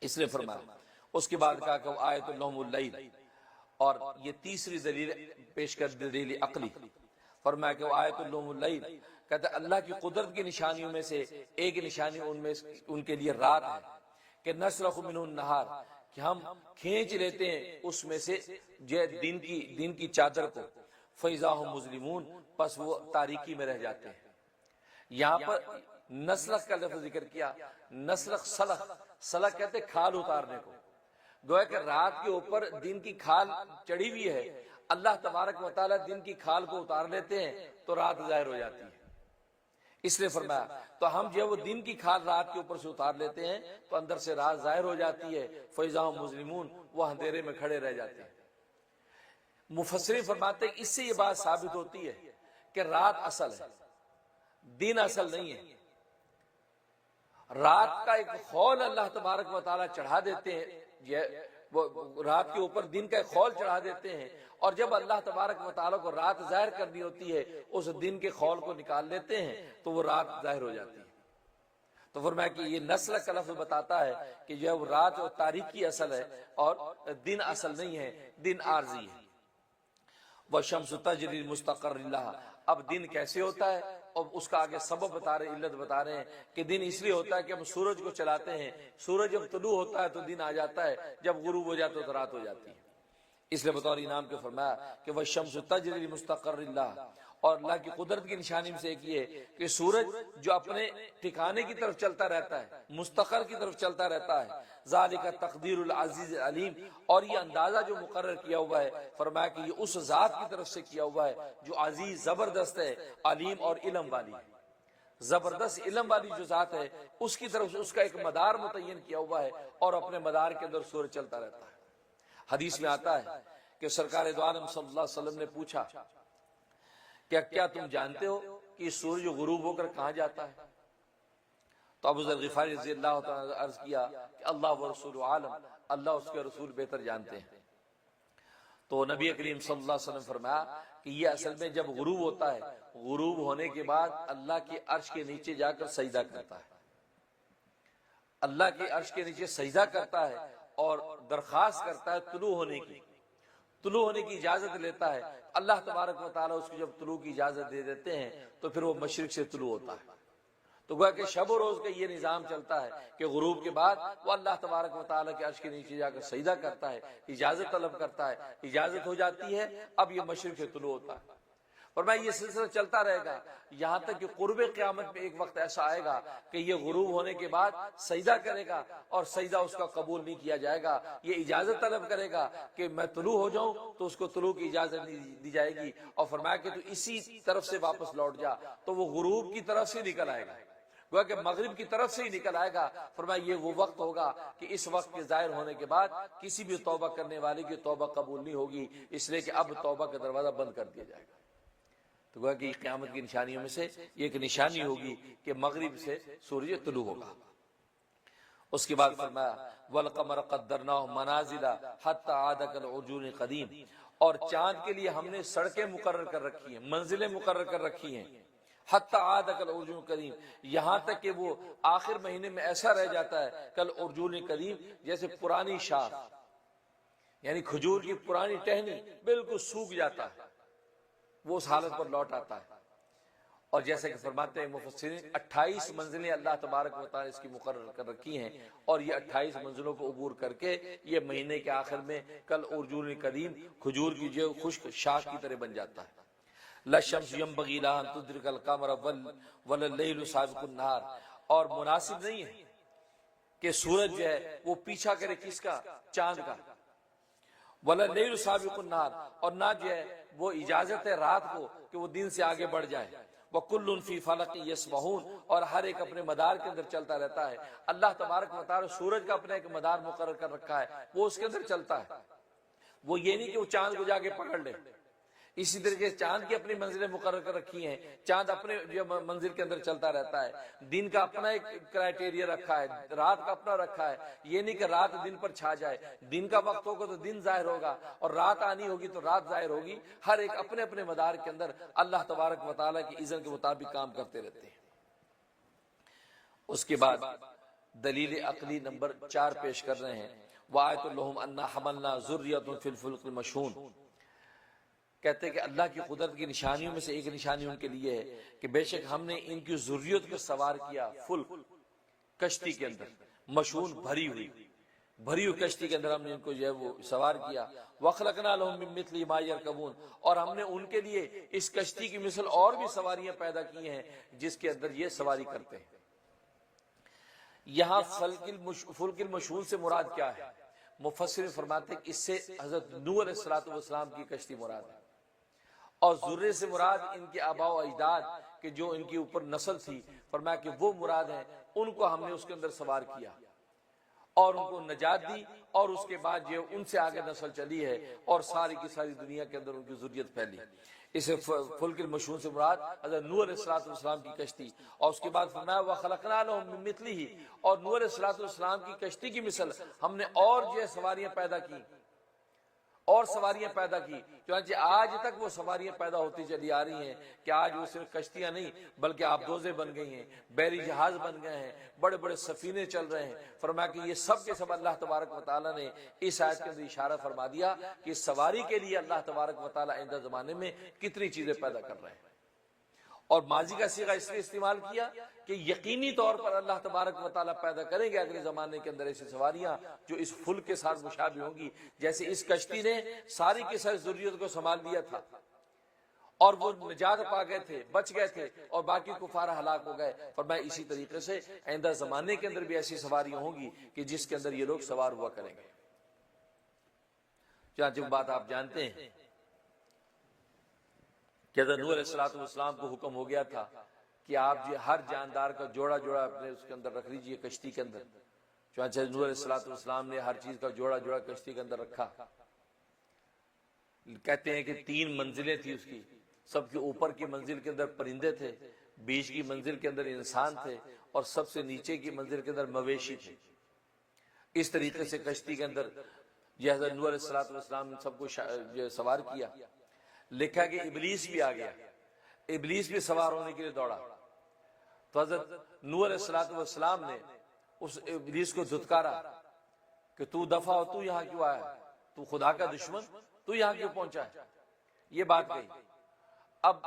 اس نے فرمایا۔ اس کے بعد کہا کہ آیت لہم اللیل، اور یہ تیسری دلیل پیش کر دلیل عقلی، فرمایا کہ آیت لہم اللیل، کہتے ہیں اللہ کی قدرت کی نشانیوں میں سے ایک نشانی ان کے لیے رات ہے کہ نسلخ منہ النہار، کہ ہم کھینچ لیتے ہیں اس میں سے دن کی چادر کو، فَإِذَا هُمْ مُظْلِمُونَ، پس وہ تاریکی میں رہ جاتے ہیں۔ یہاں پر نسلخ کا لفظ ذکر کیا، نسلخ سلخ کہتے کھال اتارنے کو، گویا کہ رات کے اوپر دن کی کھال چڑھی ہوئی ہے، اللہ تبارک و تعالیٰ دن کی کھال کو اتار لیتے ہیں تو رات ظاہر ہو جاتی ہے۔ اس لیے فرمایا تو ہم جو وہ دن کی کھال رات کے اوپر سے اتار لیتے ہیں تو اندر سے رات ظاہر ہو جاتی ہے، فَإِذَا هُمْ مُظْلِمُونَ، وہ اندھیرے میں کھڑے رہ جاتے ہیں۔ مفسرین فرماتے ہیں اس سے یہ بات ثابت ہوتی ہے کہ رات اصل ہے، دن اصل نہیں ہے۔ رات کا ایک خول اللہ تبارک و تعالیٰ چڑھا دیتے ہیں، وہ رات کے اوپر دن کا ایک خول چڑھا دیتے ہیں، اور جب اللہ تبارک و تعالیٰ کو رات ظاہر کرنی ہوتی ہے اس دن کے خول کو نکال لیتے ہیں تو وہ رات ظاہر ہو جاتی ہے۔ تو فرمایا کہ یہ نسل کا لفظ بتاتا ہے کہ جو ہے رات اور تاریکی اصل ہے اور دن اصل نہیں ہے، دن عارضی ہے۔ وَالشَّمْسُ تَجْرِي لِمُسْتَقَرٍّ لَهَا، اب دن کیسے ہوتا ہے اور اس کا آگے سبب بتا رہے، علت بتا رہے ہیں کہ دن اس لیے ہوتا ہے کہ ہم سورج کو چلاتے ہیں، سورج جب طلوع ہوتا ہے تو دن آ جاتا ہے، جب غروب ہو جاتا ہے تو رات ہو جاتی ہے۔ اس لیے بطور انعام کے فرمایا کہ وَالشَّمْسُ تَجْرِي لِمُسْتَقَرٍّ لَهَا، اور اللہ کی قدرت کی نشانی میں سے ایک یہ ہے کہ سورج جو اپنے ٹھکانے کی طرف چلتا رہتا ہے، مستقر کی طرف چلتا رہتا ہے، ذَلِكَ تَقْدِيرُ الْعَزِيزِ الْعَلِيمِ، اور یہ اندازہ جو مقرر کیا ہوا ہے، فرمایا کہ یہ اس ذات کی طرف سے کیا ہوا ہے جو عزیز زبردست ہے، علیم اور علم والی ہے۔ زبردست علم والی جو ذات ہے اس کی طرف سے اس کا ایک مدار متعین کیا ہوا ہے اور اپنے مدار کے اندر سورج چلتا رہتا ہے۔ حدیث میں آتا ہے کہ سرکار دو عالم صلی اللہ علیہ وسلم نے پوچھا کہ کیا تم جانتے ہو کہ سورج غروب ہو کر کہاں جاتا ہے؟ تو ابو ذر غفاری رضی اللہ تعالیٰ نے عرض کیا کہ اللہ و رسول عالم، اللہ اس کے رسول بہتر جانتے ہیں۔ تو نبی کریم صلی اللہ علیہ وسلم فرمایا کہ یہ اصل میں جب غروب ہوتا ہے، غروب ہونے کے بعد اللہ کے عرش کے نیچے جا کر سجدہ کرتا ہے، اللہ کے عرش کے نیچے سجدہ کرتا ہے اور درخواست کرتا ہے طلوع ہونے کی اجازت لیتا ہے۔ اللہ تبارک و تعالیٰ اس کو جب طلوع کی اجازت دے دیتے ہیں تو پھر وہ مشرق سے طلوع ہوتا ہے۔ تو گویا کہ شب و روز کا یہ نظام چلتا ہے کہ غروب کے بعد وہ اللہ تبارک و تعالیٰ کے عرش کے نیچے جا کر سجدہ کرتا ہے، اجازت طلب کرتا ہے، اجازت ہو جاتی ہے، اب یہ مشرق سے طلوع ہوتا ہے۔ اور میں یہ سلسلہ چلتا رہے گا یہاں تک کہ قرب قیامت میں ایک وقت ایسا آئے گا کہ یہ غروب ہونے کے بعد سجدہ کرے گا اور سجدہ اس کا قبول نہیں کیا جائے گا، یہ اجازت طلب کرے گا کہ میں طلوع ہو جاؤں تو اس کو طلوع کی اجازت نہیں دی جائے گی، اور فرمایا کہ تو اسی طرف سے واپس لوٹ جا، تو وہ غروب کی طرف سے نکل آئے گا، گویا کہ مغرب کی طرف سے ہی نکل آئے گا۔ فرمایا یہ وہ وقت ہوگا کہ اس وقت کے ظاہر ہونے کے بعد کسی بھی توبہ کرنے والے کی توبہ قبول نہیں ہوگی، اس لیے کہ اب توبہ کا دروازہ بند کر دیا جائے گا۔ تو گویا کہ قیامت کی نشانیوں میں سے یہ ایک نشانی ہوگی کہ مغرب سے سورج طلوع ہوگا۔ اس کے بعد فرمایا وَالْقَمَرَ قَدَّرْنَاهُ مَنَازِلَ حَتَّى عَادَ كَالْعُرْجُونِ الْقَدِيمِ، اور چاند کے لیے ہم نے سڑکیں مقرر کر رکھی ہیں، منزلیں مقرر کر رکھی ہیں، حَتَّى عَادَ كَالْعُرْجُونِ الْقَدِيمِ، یہاں تک کہ وہ آخر مہینے میں ایسا رہ جاتا ہے کالعرجون القدیم، جیسے پرانی شاخ یعنی کھجور کی پرانی ٹہنی بالکل سوکھ جاتا ہے، وہ اس حالت پر لوٹ آتا ہے۔ اور جیسے کہ فرماتے ہیں مفسرین 28 منزلیں اللہ تبارک و تعالی اس کی مقرر کر رکھی ہیں، اور یہ 28 منزلوں کو عبور کر کے یہ مہینے کے آخر میں کالعرجون القدیم کھجور کی جو خشک شاخ کی طرح بن جاتا ہے۔ لا الشمس ينبغي لها ان تدرك القمر ولا الليل سابق النهار، اور مناسب نہیں ہے کہ سورج جو ہے وہ پیچھا کرے کس کا؟ چاند کا۔ ولا الليل سابق النهار، اور نہ جو ہے وہ اجازت ہے رات کو کہ وہ دن سے آگے بڑھ جائے۔ وَكُلٌّ فِي فَلَكٍ يَسْبَحُونَ، اور ہر ایک اپنے مدار کے اندر چلتا رہتا ہے۔ اللہ تبارک و تعالی سورج کا اپنا ایک مدار مقرر کر رکھا ہے، وہ اس کے اندر چلتا ہے، وہ یہ نہیں کہ وہ چاند کو جا کے پکڑ لے۔ اسی طریقے سے چاند کی اپنی منزلیں مقرر کر رکھی ہیں، چاند اپنے منزل کے اندر چلتا رہتا ہے۔ دن کا اپنا ایک کرائٹیریا رکھا ہے، رات کا اپنا رکھا ہے، یہ نہیں کہ رات دن پر چھا جائے، دن کا وقت ہوگا تو دن ظاہر ہوگا اور رات آنی ہوگی تو رات ظاہر ہوگی۔ ہر ایک اپنے اپنے مدار کے اندر اللہ تبارک و تعالیٰ کی اذن کے مطابق کام کرتے رہتے ہیں۔ اس کے بعد دلیل عقلی نمبر 4 پیش کر رہے ہیں، وَآیَةٌ لَهُمْ أَنَّا حَمَلْنَا ذُرِّيَّتَهُمْ فِي الْفُلْكِ الْمَشْحُونِ، کہتے ہیں کہ اللہ کی قدرت کی نشانیوں میں سے ایک نشانی ان کے لیے ہے کہ بے شک ہم نے ان کی ذریت کو سوار کیا فلک کشتی کے اندر، مشحون بھری ہوئی کشتی کے اندر ہم نے ان کو جو ہے وہ سوار کیا، وَخْلَقْنَا لَهُم مِّن مِّثْلِهِ مَا يَرْكَبُونَ، اور ہم نے ان کے لیے اس کشتی کی مثل اور بھی سواریاں پیدا کی ہیں جس کے اندر یہ سواری کرتے ہیں۔ یہاں فلک المشحون سے مراد کیا ہے؟ مفسر فرماتے ہیں کہ اس سے حضرت نوح علیہ السلام کی کشتی مراد ہے، اور ذرے سے مراد ان کے آباء و اجداد کہ جو ان کے اوپر نسل تھی، فرمایا کہ وہ مراد ہیں، ان کو ہم نے اس کے اندر سوار کیا اور ان کو نجات دی، اور اس کے بعد جو ان سے آگے نسل چلی ہے اور ساری کی ساری دنیا کے اندر ان کی ذریت پھیلی۔ اسے فلک المشحون سے مراد حضرت نوح علیہ السلام کی کشتی، اور اس کے بعد فرمایا وَخَلَقْنَا لَهُم مِّن مِّثْلِهِ، اور نوح علیہ السلام کی کشتی کی مثل ہم نے اور جو ہے سواریاں پیدا کی، چنانچہ آج تک وہ سواریاں پیدا ہوتی چلی آ رہی ہیں کہ آج وہ صرف کشتیاں نہیں بلکہ آبدوزیں بن گئی ہیں، بحری جہاز بن گئے ہیں، بڑے بڑے سفینے چل رہے ہیں۔ فرمایا کہ یہ سب کے سب اللہ تبارک و تعالیٰ نے اس آیت کے اندر اشارہ فرما دیا کہ سواری کے لیے اللہ تبارک و تعالیٰ آئندہ زمانے میں کتنی چیزیں پیدا کر رہے ہیں، اور ماضی کا صیغہ اس لیے استعمال کیا کہ یقینی طور پر اللہ تبارک و تعالیٰ پیدا کریں گے اگلے زمانے کے اندر ایسی سواریاں جو اس فلک کے ساتھ مشابہ ہوں گی، جیسے اس کشتی نے ساری کی ساری ذریت کو سنبھال لیا تھا اور وہ نجات پا گئے تھے، بچ گئے تھے، اور باقی کفار ہلاک ہو گئے۔ فرمایا اسی طریقے سے آئندہ زمانے کے اندر بھی ایسی سواریاں ہوں گی کہ جس کے اندر یہ لوگ سوار ہوا کریں گے۔ چنانچہ بات آپ جانتے ہیں کہ حضرت نوح علیہ السلام کو حکم ہو گیا تھا کہ آپ ہر جاندار کا جوڑا اپنے اس کے اندر رکھ لیجئے کشتی کے اندر۔ چنانچہ نوح علیہ السلام نے ہر چیز کا جوڑا کشتی کے اندر رکھا۔ کہتے ہیں کہ 3 منزلیں تھی اس کی، سب کے اوپر کی منزل کے اندر پرندے تھے، بیچ کی منزل کے اندر انسان تھے، اور سب سے نیچے کی منزل کے اندر مویشی تھے۔ اس طریقے سے کشتی کے اندر یہ حضرت نوح علیہ السلام نے سب کو سوار کیا۔ لکھا کہ ابلیس بھی آ گیا، ابلیس بھی سوار ہونے کے لیے دوڑا، تو حضرت نوح علیہ السلام نے اس ابلیس کو دھتکارا کہ تو دفع ہو، تو یہاں کیوں آیا، تو خدا کا دشمن، تو یہاں کیوں پہنچا ہے، یہ بات کہی۔ اب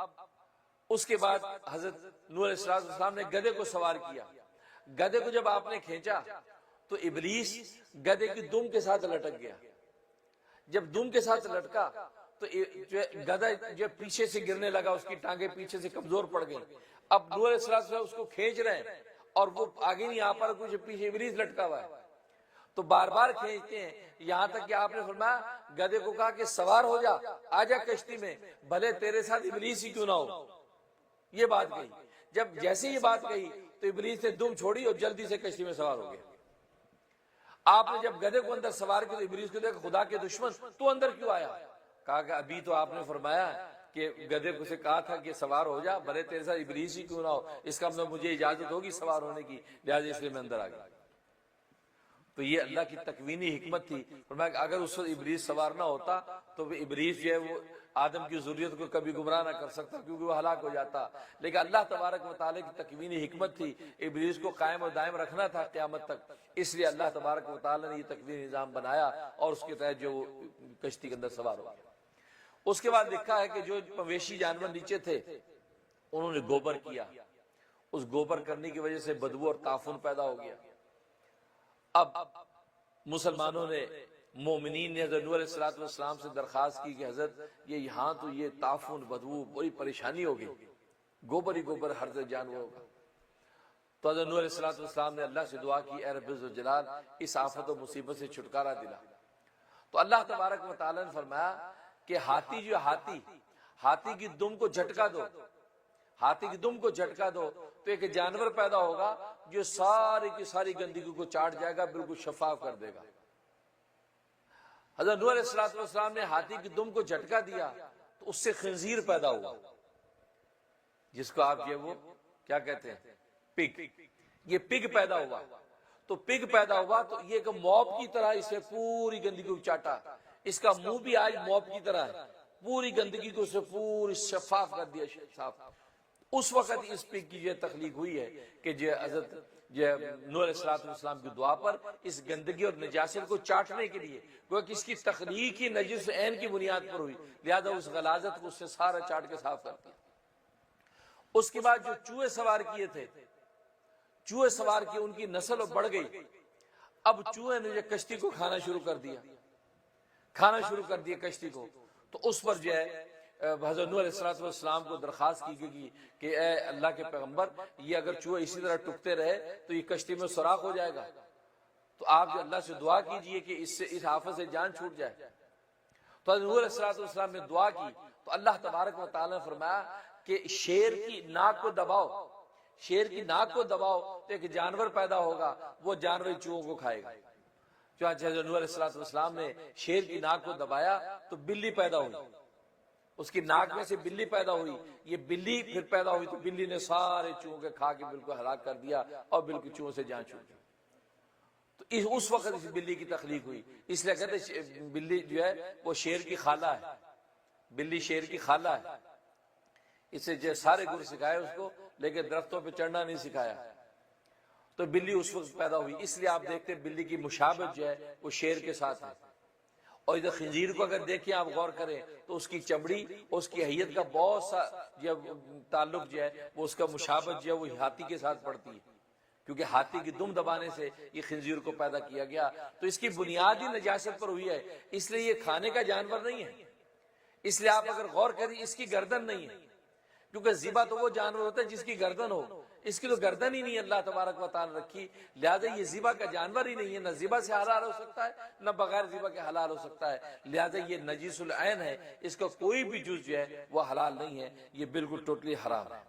اس کے بعد حضرت نوح علیہ السلام نے گدھے کو سوار کیا۔ گدھے کو جب آپ نے کھینچا تو ابلیس گدھے کی دم کے ساتھ لٹک گیا۔ جب دم کے ساتھ لٹکا تو گدھا جو پیچھے سے گرنے لگا، اس کی ٹانگیں پیچھے سے کمزور پڑ گئیں۔ اب نوح علیہ السلام اس کو کھینچ رہے ہیں اور وہ آگے نہیں آ پا رہا، کچھ پیچھے ابلیس لٹکا ہوا ہے، تو بار بار کھینچتے ہیں، یہاں تک کہ آپ نے فرمایا گدھے کو کہا کہ سوار ہو جا، آ جا کشتی میں، بھلے تیرے ساتھ ابلیس ہی کیوں نہ ہو، یہ بات کہی۔ جب جیسے یہ بات کہی تو ابلیس نے دم چھوڑی اور جلدی سے کشتی میں سوار ہو گیا۔ آپ نے جب گدھے کو اندر سوار کیا تو ابلیس کو دیکھا، خدا کے دشمن تو اندر کیوں آیا؟ کہا کہ ابھی تو آپ نے فرمایا کہ گدھے کو سے کہا تھا کہ سوار ہو جا، بھلے تیرے ساتھ ابلیس ہی کیوں نہ ہو، اس کا مطلب مجھے اجازت ہوگی سوار ہونے کی، لہٰذا اس لیے میں اندر آ گیا۔ تو یہ اللہ کی تکوینی حکمت تھی۔ فرمایا کہ اگر اس وقت ابلیس سوار نہ ہوتا تو ابلیس جو ہے وہ آدم کی ذریت کو کبھی گمراہ نہ کر سکتا، کیونکہ وہ ہلاک ہو جاتا، لیکن اللہ تبارک و تعالیٰ کی تکوینی حکمت تھی، ابلیس کو قائم و دائم رکھنا تھا قیامت تک، اس لیے اللہ تبارک و تعالیٰ نے یہ تکوینی نظام بنایا اور اس کے تحت جو کشتی کے اندر سوار ہو گیا۔ اس کے بعد لکھا ہے کہ جو مویشی جانور نیچے تھے انہوں نے گوبر کیا، اس گوبر کرنے کی وجہ سے بدبو اور تعفن پیدا ہو گیا۔ اب مسلمانوں نے، مومنین نے حضرت نوح علیہ السلام سے درخواست کی کہ حضرت یہاں تو یہ تعفن بدبو بڑی پریشانی ہوگی، گوبر ہی گوبر ہر جانور ہوگا۔ تو حضرت نوح علیہ السلام نے اللہ سے دعا کی، اے رب ذوالجلال اس آفت و مصیبت سے چھٹکارا دلا۔ تو اللہ تبارک و تعالیٰ نے فرمایا کہ ہاتھی کی دم کو جھٹکا دو، ہاتھی کی دم کو جھٹکا دو تو ایک جانور پیدا ہوگا جو ساری کی ساری گندگی کو چاٹ جائے گا، بالکل شفاف کر دے گا۔ حضرت نوح علیہ السلام نے ہاتھی کی دم کو جھٹکا دیا تو اس سے خنزیر پیدا ہوا، جس کو آپ وہ کیا کہتے ہیں، پگ۔ یہ پگ پیدا ہوا، تو پگ پیدا ہوا تو یہ ایک موپ کی طرح اسے پوری گندگی کو چاٹا، اس کا منہ بھی آج موپ کی طرح ہے، پوری گندگی کو اسے پوری شفاف کر دیا، صاف۔ اس وقت اس پہ کی یہ تخلیق ہوئی ہے کہ جو حضرت نوح علیہ السلام کی دعا پر اس گندگی اور نجاست کو چاٹنے کے لیے وہ کہ اس کی تخلیق ہی نجس عین کی بنیاد پر ہوئی، لہذا اس غلاظت کو اس سے سارا چاٹ کے صاف کر دیا۔ اس کے بعد جو چوہے سوار کیے تھے، چوہے سوار کیے، ان کی نسل بڑھ گئی۔ اب چوہے نے کشتی کو کھانا شروع کر دیا کشتی کو، تو اس پر جو ہے حضرت نوح علیہ السلام کو درخواست کی گئی کہ اے اللہ کے پیغمبر، یہ اگر چوہے اسی طرح ٹکتے رہے تو یہ کشتی میں سوراخ ہو جائے گا، تو آپ جو اللہ سے دعا کیجئے کہ اس آفت سے جان چھوٹ جائے۔ تو حضرت نوح علیہ السلام نے دعا کی تو اللہ تبارک و تعالیٰ نے فرمایا کہ شیر کی ناک کو دباؤ، شیر کی ناک کو دباؤ تو ایک جانور پیدا ہوگا، وہ جانور چوہوں کو کھائے گا۔ چنانچہ حضرت نوح علیہ السلام نے شیر کی ناک کو دبایا تو بلی پیدا ہوئی، اس کی ناک میں سے بلی پیدا ہوئی۔ یہ بلی پھر پیدا ہوئی تو بلی نے سارے چوہوں کے کھا کے بالکل ہلاک کر دیا اور بالکل چوہوں سے جان چھوٹ گئی۔ تو اس وقت اس بلی کی تخلیق ہوئی، اس لیے کہتے ہیں بلی جو ہے وہ شیر کی خالہ ہے، بلی شیر کی خالہ ہے۔ اسے جو سارے گر سکھائے اس کو، لیکن درختوں پہ چڑھنا نہیں سکھایا۔ تو بلی اس وقت پیدا ہوئی، اس لیے آپ دیکھتے ہیں بلی کی مشابہت جو ہے وہ شیر کے ساتھ ہے۔ اور ادھر خنزیر کو اگر دیکھیں آپ غور کریں تو اس کی چمڑی، اس کی حیت کا بہت سا تعلق جو ہے وہ اس کا مشابہت جو ہے وہ ہاتھی کے ساتھ پڑتی ہے، کیونکہ ہاتھی کی دم دبانے سے یہ خنزیر کو پیدا کیا گیا۔ تو اس کی بنیادی نجاست پر ہوئی ہے، اس لیے یہ کھانے کا جانور نہیں ہے۔ اس لیے آپ اگر غور کریں اس کی گردن نہیں ہے، کیونکہ ذبح تو وہ جانور ہوتا ہے جس کی گردن ہو، اس کی تو گردن ہی نہیں اللہ تبارک و تعالی رکھی، لہذا یہ ذبح کا جانور ہی نہیں ہے، نہ ذبح سے حلال ہو سکتا ہے نہ بغیر ذبح کے حلال ہو سکتا ہے، لہذا یہ نجیس العین ہے، اس کا کوئی بھی جز جو ہے وہ حلال نہیں ہے، یہ بالکل ٹوٹلی حرام ہے۔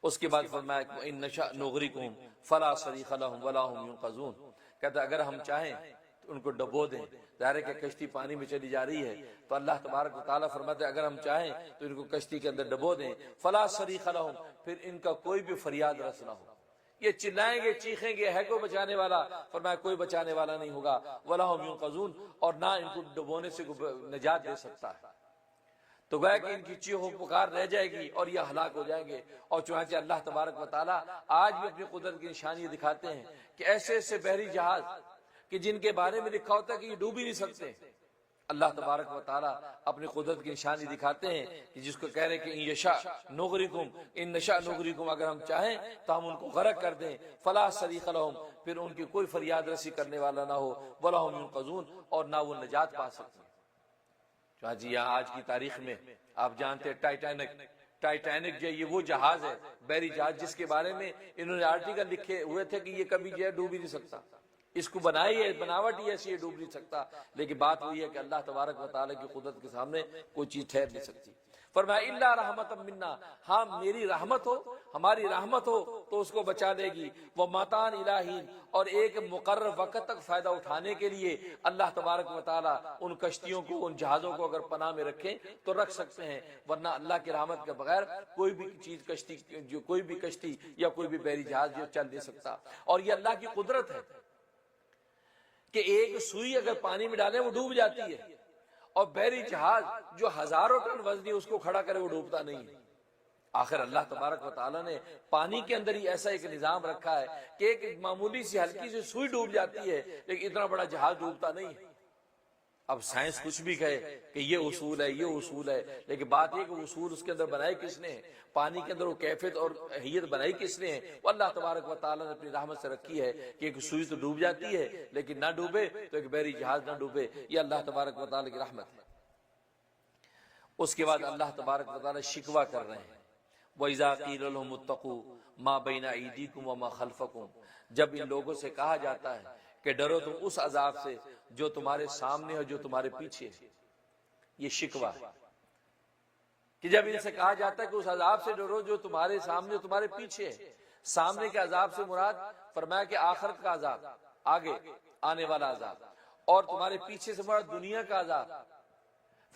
اس کے بعد فرمایا کہ ان نشاء نغرقہم فلا صریخ لهم ولا هم ينقذون، کہتا اگر ہم چاہیں تو ان کو ڈبو دیں۔ ظاہر ہے کہ کشتی پانی میں چلی جا رہی ہے تو اللہ تبارک و تعالیٰ فرماتے ہیں اگر ہم چاہیں تو ان کو کشتی کے اندر ڈبو دیں، فلا صریخ لهم، پھر ان کا کوئی بھی فریاد رس نہ ہو، یہ چلائیں گے چیخیں گے ہے کوئی بچانے والا، فرمایا کوئی بچانے والا نہیں ہوگا، ولا هم ينقذون، اور نہ ان کو ڈبونے سے نجات دے سکتا ہے۔ تو گویا کہ ان کی چیخ پکار رہ جائے گی اور یہ ہلاک ہو جائیں گے۔ اور چنانچہ اللہ تبارک و تعالیٰ آج بھی اپنی قدرت کی نشانی دکھاتے ہیں کہ ایسے ایسے بحری جہاز کہ جن کے بارے میں لکھا ہوتا ہے کہ یہ ڈوب ہی نہیں سکتے، اللہ تبارک و تعالیٰ اپنی قدرت کی نشانی دکھاتے ہیں کہ جس کو کہہ رہے کہ ان یشاء نغرقہم، ان نشاء نغرقہم، اگر ہم چاہیں تو ہم ان کو غرق کر دیں، فلا صریخ لہم، پھر ان کی کوئی فریاد رسی کرنے والا نہ ہو، ولا هم ينقذون، اور نہ وہ نجات پا سکتے۔ جی یہاں آج کی تاریخ میں آپ جانتے ہیں ٹائٹینک جو یہ وہ جہاز ہے، بحری جہاز، جس کے بارے میں انہوں نے آرٹیکل لکھے ہوئے تھے کہ یہ کبھی جو ہے ڈوب ہی نہیں سکتا، اس کو بنائی ہے بناوٹ ہی ایسی ہے ڈوب نہیں سکتا، لیکن بات وہی ہے کہ اللہ تبارک و تعالیٰ کی قدرت کے سامنے کوئی چیز ٹھہر نہیں سکتی۔ فرمایا الا رحمت منا، ہاں میری رحمت ہو، ہماری رحمت ہو تو اس کو بچا دے گی، وہ متان الہین، اور ایک مقرر وقت تک فائدہ اٹھانے کے لیے اللہ تبارک و تعالیٰ ان کشتیوں کو، ان جہازوں کو اگر پناہ میں رکھیں تو رکھ سکتے ہیں، ورنہ اللہ کی رحمت کے بغیر کوئی بھی چیز کوئی بھی کشتی یا کوئی بھی بحری جہاز جو چل نہیں سکتا۔ اور یہ اللہ کی قدرت ہے کہ ایک سوئی اگر پانی میں ڈالیں وہ ڈوب جاتی ہے، اور بحری جہاز جو ہزاروں ٹن وزنی اس کو کھڑا کرے وہ ڈوبتا نہیں ہے۔ آخر اللہ تبارک و تعالیٰ نے پانی کے اندر ہی ایسا ایک نظام رکھا ہے کہ ایک معمولی سی ہلکی سی سوئی ڈوب جاتی ہے لیکن اتنا بڑا جہاز ڈوبتا نہیں ہے۔ اب سائنس کچھ بھی کہے کہ یہ اصول ہے، یہ اصول ہے، لیکن بات یہ کہ اصول اس کے اندر بنائے کس نے، پانی کے اندر وہ کیفیت اور حیت بنائی کس نے، وہ اللہ تبارک و تعالیٰ نے اپنی رحمت سے رکھی ہے کہ ایک سوئی تو ڈوب جاتی ہے لیکن نہ ڈوبے تو ایک بحری جہاز نہ ڈوبے، یہ اللہ تبارک و تعالیٰ کی رحمت ہے۔ اس کے بعد اللہ تبارک و تعالیٰ شکوہ کر رہے ہیں، وَإِذَا قِيلَ لَهُمُ اتَّقُوا مَا بَيْنَ أَيْدِيكُمْ وَمَا خَلْفَكُمْ، جب ان لوگوں سے کہا جاتا ہے کہ ڈرو تم اس عذاب سے جو تمہارے سامنے اور جو تمہارے پیچھے ہے، یہ شکوہ ہے کہ جب ان سے کہا جاتا ہے کہ اس عذاب سے ڈرو جو تمہارے سامنے اور تمہارے پیچھے ہے۔ سامنے کے عذاب سے مراد فرمایا کہ آخرت کا عذاب، آگے آنے والا عذاب، اور تمہارے پیچھے سے مراد دنیا کا عذاب۔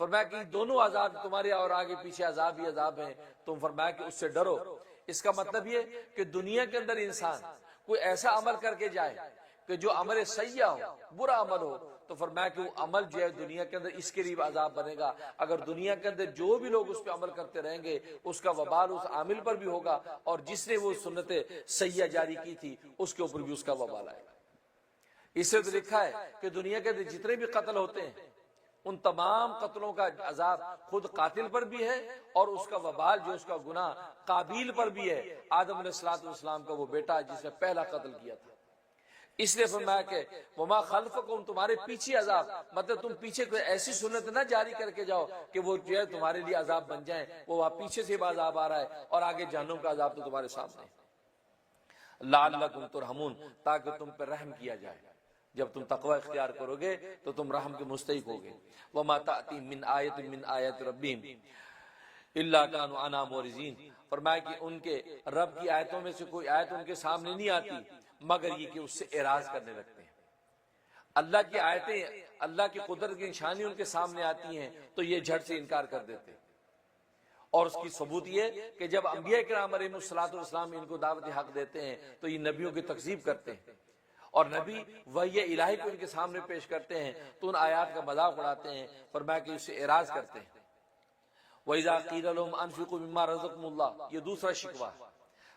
فرمایا کہ دونوں عذاب تمہارے اور آگے پیچھے عذاب ہی عذاب ہیں، تم فرمایا کہ اس سے ڈرو۔ اس کا مطلب یہ کہ دنیا کے اندر انسان کوئی ایسا عمل کر کے جائے کہ کہ جو عمل سیئہ ہو، برا عمل ہو، تو فرمایا کہ وہ عمل جو ہے دنیا کے اندر اس کے لیے عذاب بنے گا. اگر دنیا کے اندر جو بھی لوگ اس پہ عمل کرتے رہیں گے اس کا وبال اس عامل پر بھی ہوگا، اور جس نے وہ سنت سیئہ جاری کی تھی اس کے اوپر بھی اس کا وبال آئے گا. اس سے تو لکھا ہے کہ دنیا کے اندر جتنے بھی قتل ہوتے ہیں ان تمام قتلوں کا عذاب خود قاتل پر بھی ہے، اور اس کا وبال جو اس کا گناہ قابیل پر بھی ہے، آدم علیہ السلام کا وہ بیٹا جس نے پہلا قتل کیا تھا. اس لیے فرمایا کہ وما خلفکم، تمہارے پیچھے عذاب، مطلب تم پیچھے کوئی ایسی سنت نہ جاری کر کے جاؤ کہ وہ جو ہے تمہارے لیے عذاب بن جائیں. وہ وہاں پیچھے سے عذاب آ رہا ہے اور آگے جہنم کا عذاب تو تمہارے سامنے ہے. لعلکم ترحمون، تاکہ تم پر رحم کیا جائے. جب تم تقوی اختیار کرو گے تو تم رحم کے مستحق ہوگے. وما تأتی من آیت من آیات ربہم الا کانوا عنہا معرضین. فرمایا کہ ان کے رب کی آیتوں میں سے کوئی آیت ان کے سامنے نہیں آتی مگر یہ کہ اس سے اعراض کرنے لگتے ہیں. اللہ کی آیتیں، اللہ کی قدرت کی نشانی ان کے سامنے آتی ہیں تو یہ جھٹ سے انکار کر دیتے ہیں. اور اس کی ثبوت یہ کہ جب انبیاء کرام علیہ السلام ان کو دعوت حق دیتے ہیں تو یہ نبیوں کی تکذیب کرتے ہیں، اور نبی وحی الہی کو ان کے سامنے پیش کرتے ہیں تو ان آیات کا مذاق اڑاتے ہیں. فرمایا کہ اس سے اعراض کرتے ہیں. وَإِذَا قِيلَ لَهُمْ أَنفِقُوا مِمَّا رَزَقَكُمُ اللَّهُ، یہ دوسرا شکوہ ہے.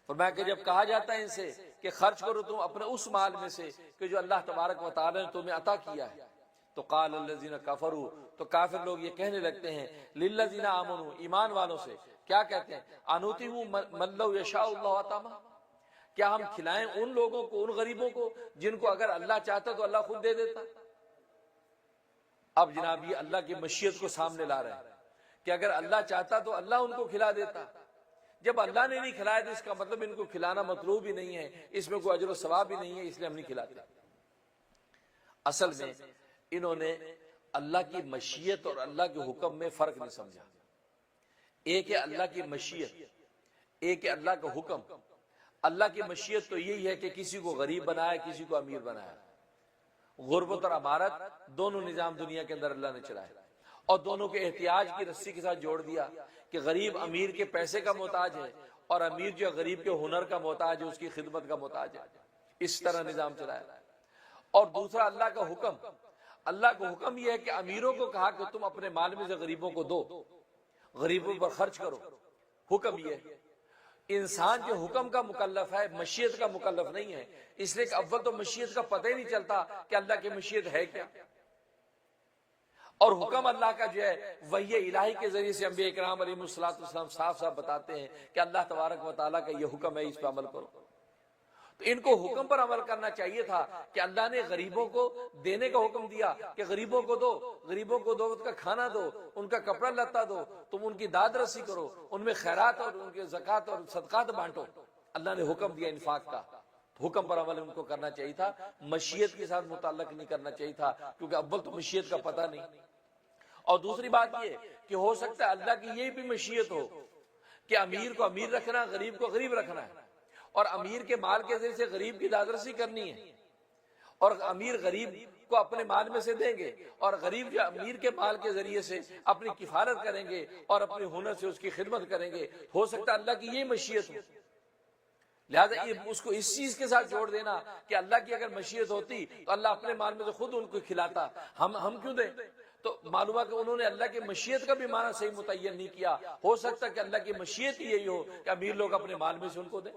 فرمایا کہ جب کہا جاتا ہے ان سے کہ خرچ کرو تم اپنے اس مال میں سے کہ جو اللہ تبارک و تعالی نے تمہیں عطا کیا ہے، تو قال الذین کفروا، تو کافر لوگ یہ کہنے لگتے ہیں للذین آمنوا، ایمان والوں سے کیا کہتے ہیں، انوتیوا من لو یشاء اللہ اطعمہ، کیا ہم کھلائیں ان لوگوں کو، ان غریبوں کو جن کو اگر اللہ چاہتا تو اللہ خود دے دیتا. اب جناب یہ اللہ کی مشیت کو سامنے لا رہے ہیں کہ اگر اللہ چاہتا تو اللہ ان کو کھلا دیتا. جب اللہ نے نہیں کھلایا تو اس کا مطلب ان کو کھلانا مطلوب ہی نہیں ہے، اس میں کوئی اجر و ثواب ہی نہیں ہے، اس لیے ہم نہیں کھلاتے. اصل میں انہوں نے اللہ کی مشیت اور اللہ کے حکم میں فرق نہیں سمجھا. ایک ہے اللہ کی مشیت، ایک ہے اللہ کا حکم. اللہ کی مشیت تو یہی ہے کہ کسی کو غریب بنایا، کسی کو امیر بنایا. غربت اور امارت دونوں نظام دنیا کے اندر اللہ نے چلائے، اور دونوں کے احتیاج کی رسی کے ساتھ جوڑ دیا کہ غریب امیر کے پیسے کا محتاج ہے اور امیر جو غریب کے ہنر کا محتاج ہے، اس کی خدمت کا محتاج ہے. اس طرح نظام چلایا. اور دوسرا اللہ کا حکم. اللہ کا حکم یہ ہے کہ امیروں کو کہا کہ تم اپنے مال میں سے غریبوں کو دو، غریبوں پر خرچ کرو. حکم یہ ہے. انسان جو حکم کا مکلف ہے، مشیت کا مکلف نہیں ہے. اس لیے کہ اول تو مشیت کا پتہ ہی نہیں چلتا کہ اللہ کی مشیت ہے کیا. اور حکم اللہ کا جو ہے وحی الہی کے ذریعے سے انبیاء کرام علیہ السلام صاف صاف بتاتے ہیں کہ اللہ تبارک و تعالیٰ کا یہ حکم ہے، اس پہ عمل کرو. تو ان کو حکم پر عمل کرنا چاہیے تھا کہ اللہ نے غریبوں کو دینے کا حکم دیا کہ غریبوں کو دو، غریبوں کو دو وقت کا کھانا دو، ان کا کپڑا لتا دو، تم ان کی داد رسی کرو، ان میں خیرات اور ان کے زکوٰۃ اور صدقات بانٹو. اللہ نے حکم دیا انفاق کا، حکم پر عمل ان کو کرنا چاہیے تھا، مشیت کے ساتھ متعلق نہیں کرنا چاہیے تھا، کیونکہ اول تو مشیت کا پتہ نہیں. اور دوسری بات یہ کہ ہو سکتا ہے اللہ کی یہ بھی مشیت ہو کہ امیر کو امیر رکھنا، غریب کو غریب رکھنا ہے، اور امیر کے مال کے ذریعے سے غریب کی دادرسی کرنی ہے، اور امیر غریب کو اپنے مال میں سے دیں گے، اور غریب جو امیر کے مال کے ذریعے سے اپنی کفالت کریں گے اور اپنے ہنر سے اس کی خدمت کریں گے. ہو سکتا ہے اللہ کی یہ مشیت ہو. لہذا اس کو اس چیز کے ساتھ جوڑ دینا کہ اللہ کی اگر مشیت ہوتی تو اللہ اپنے مال میں سے خود ان کو کھلاتا، ہم کیوں دیں. تو معلوم ہے کہ انہوں نے اللہ کی مشیت کا بھی معنی صحیح متعین نہیں کیا. ہو سکتا ہے کہ اللہ کی مشیت ہی یہی ہو کہ امیر لوگ اپنے مال میں سے ان کو دیں.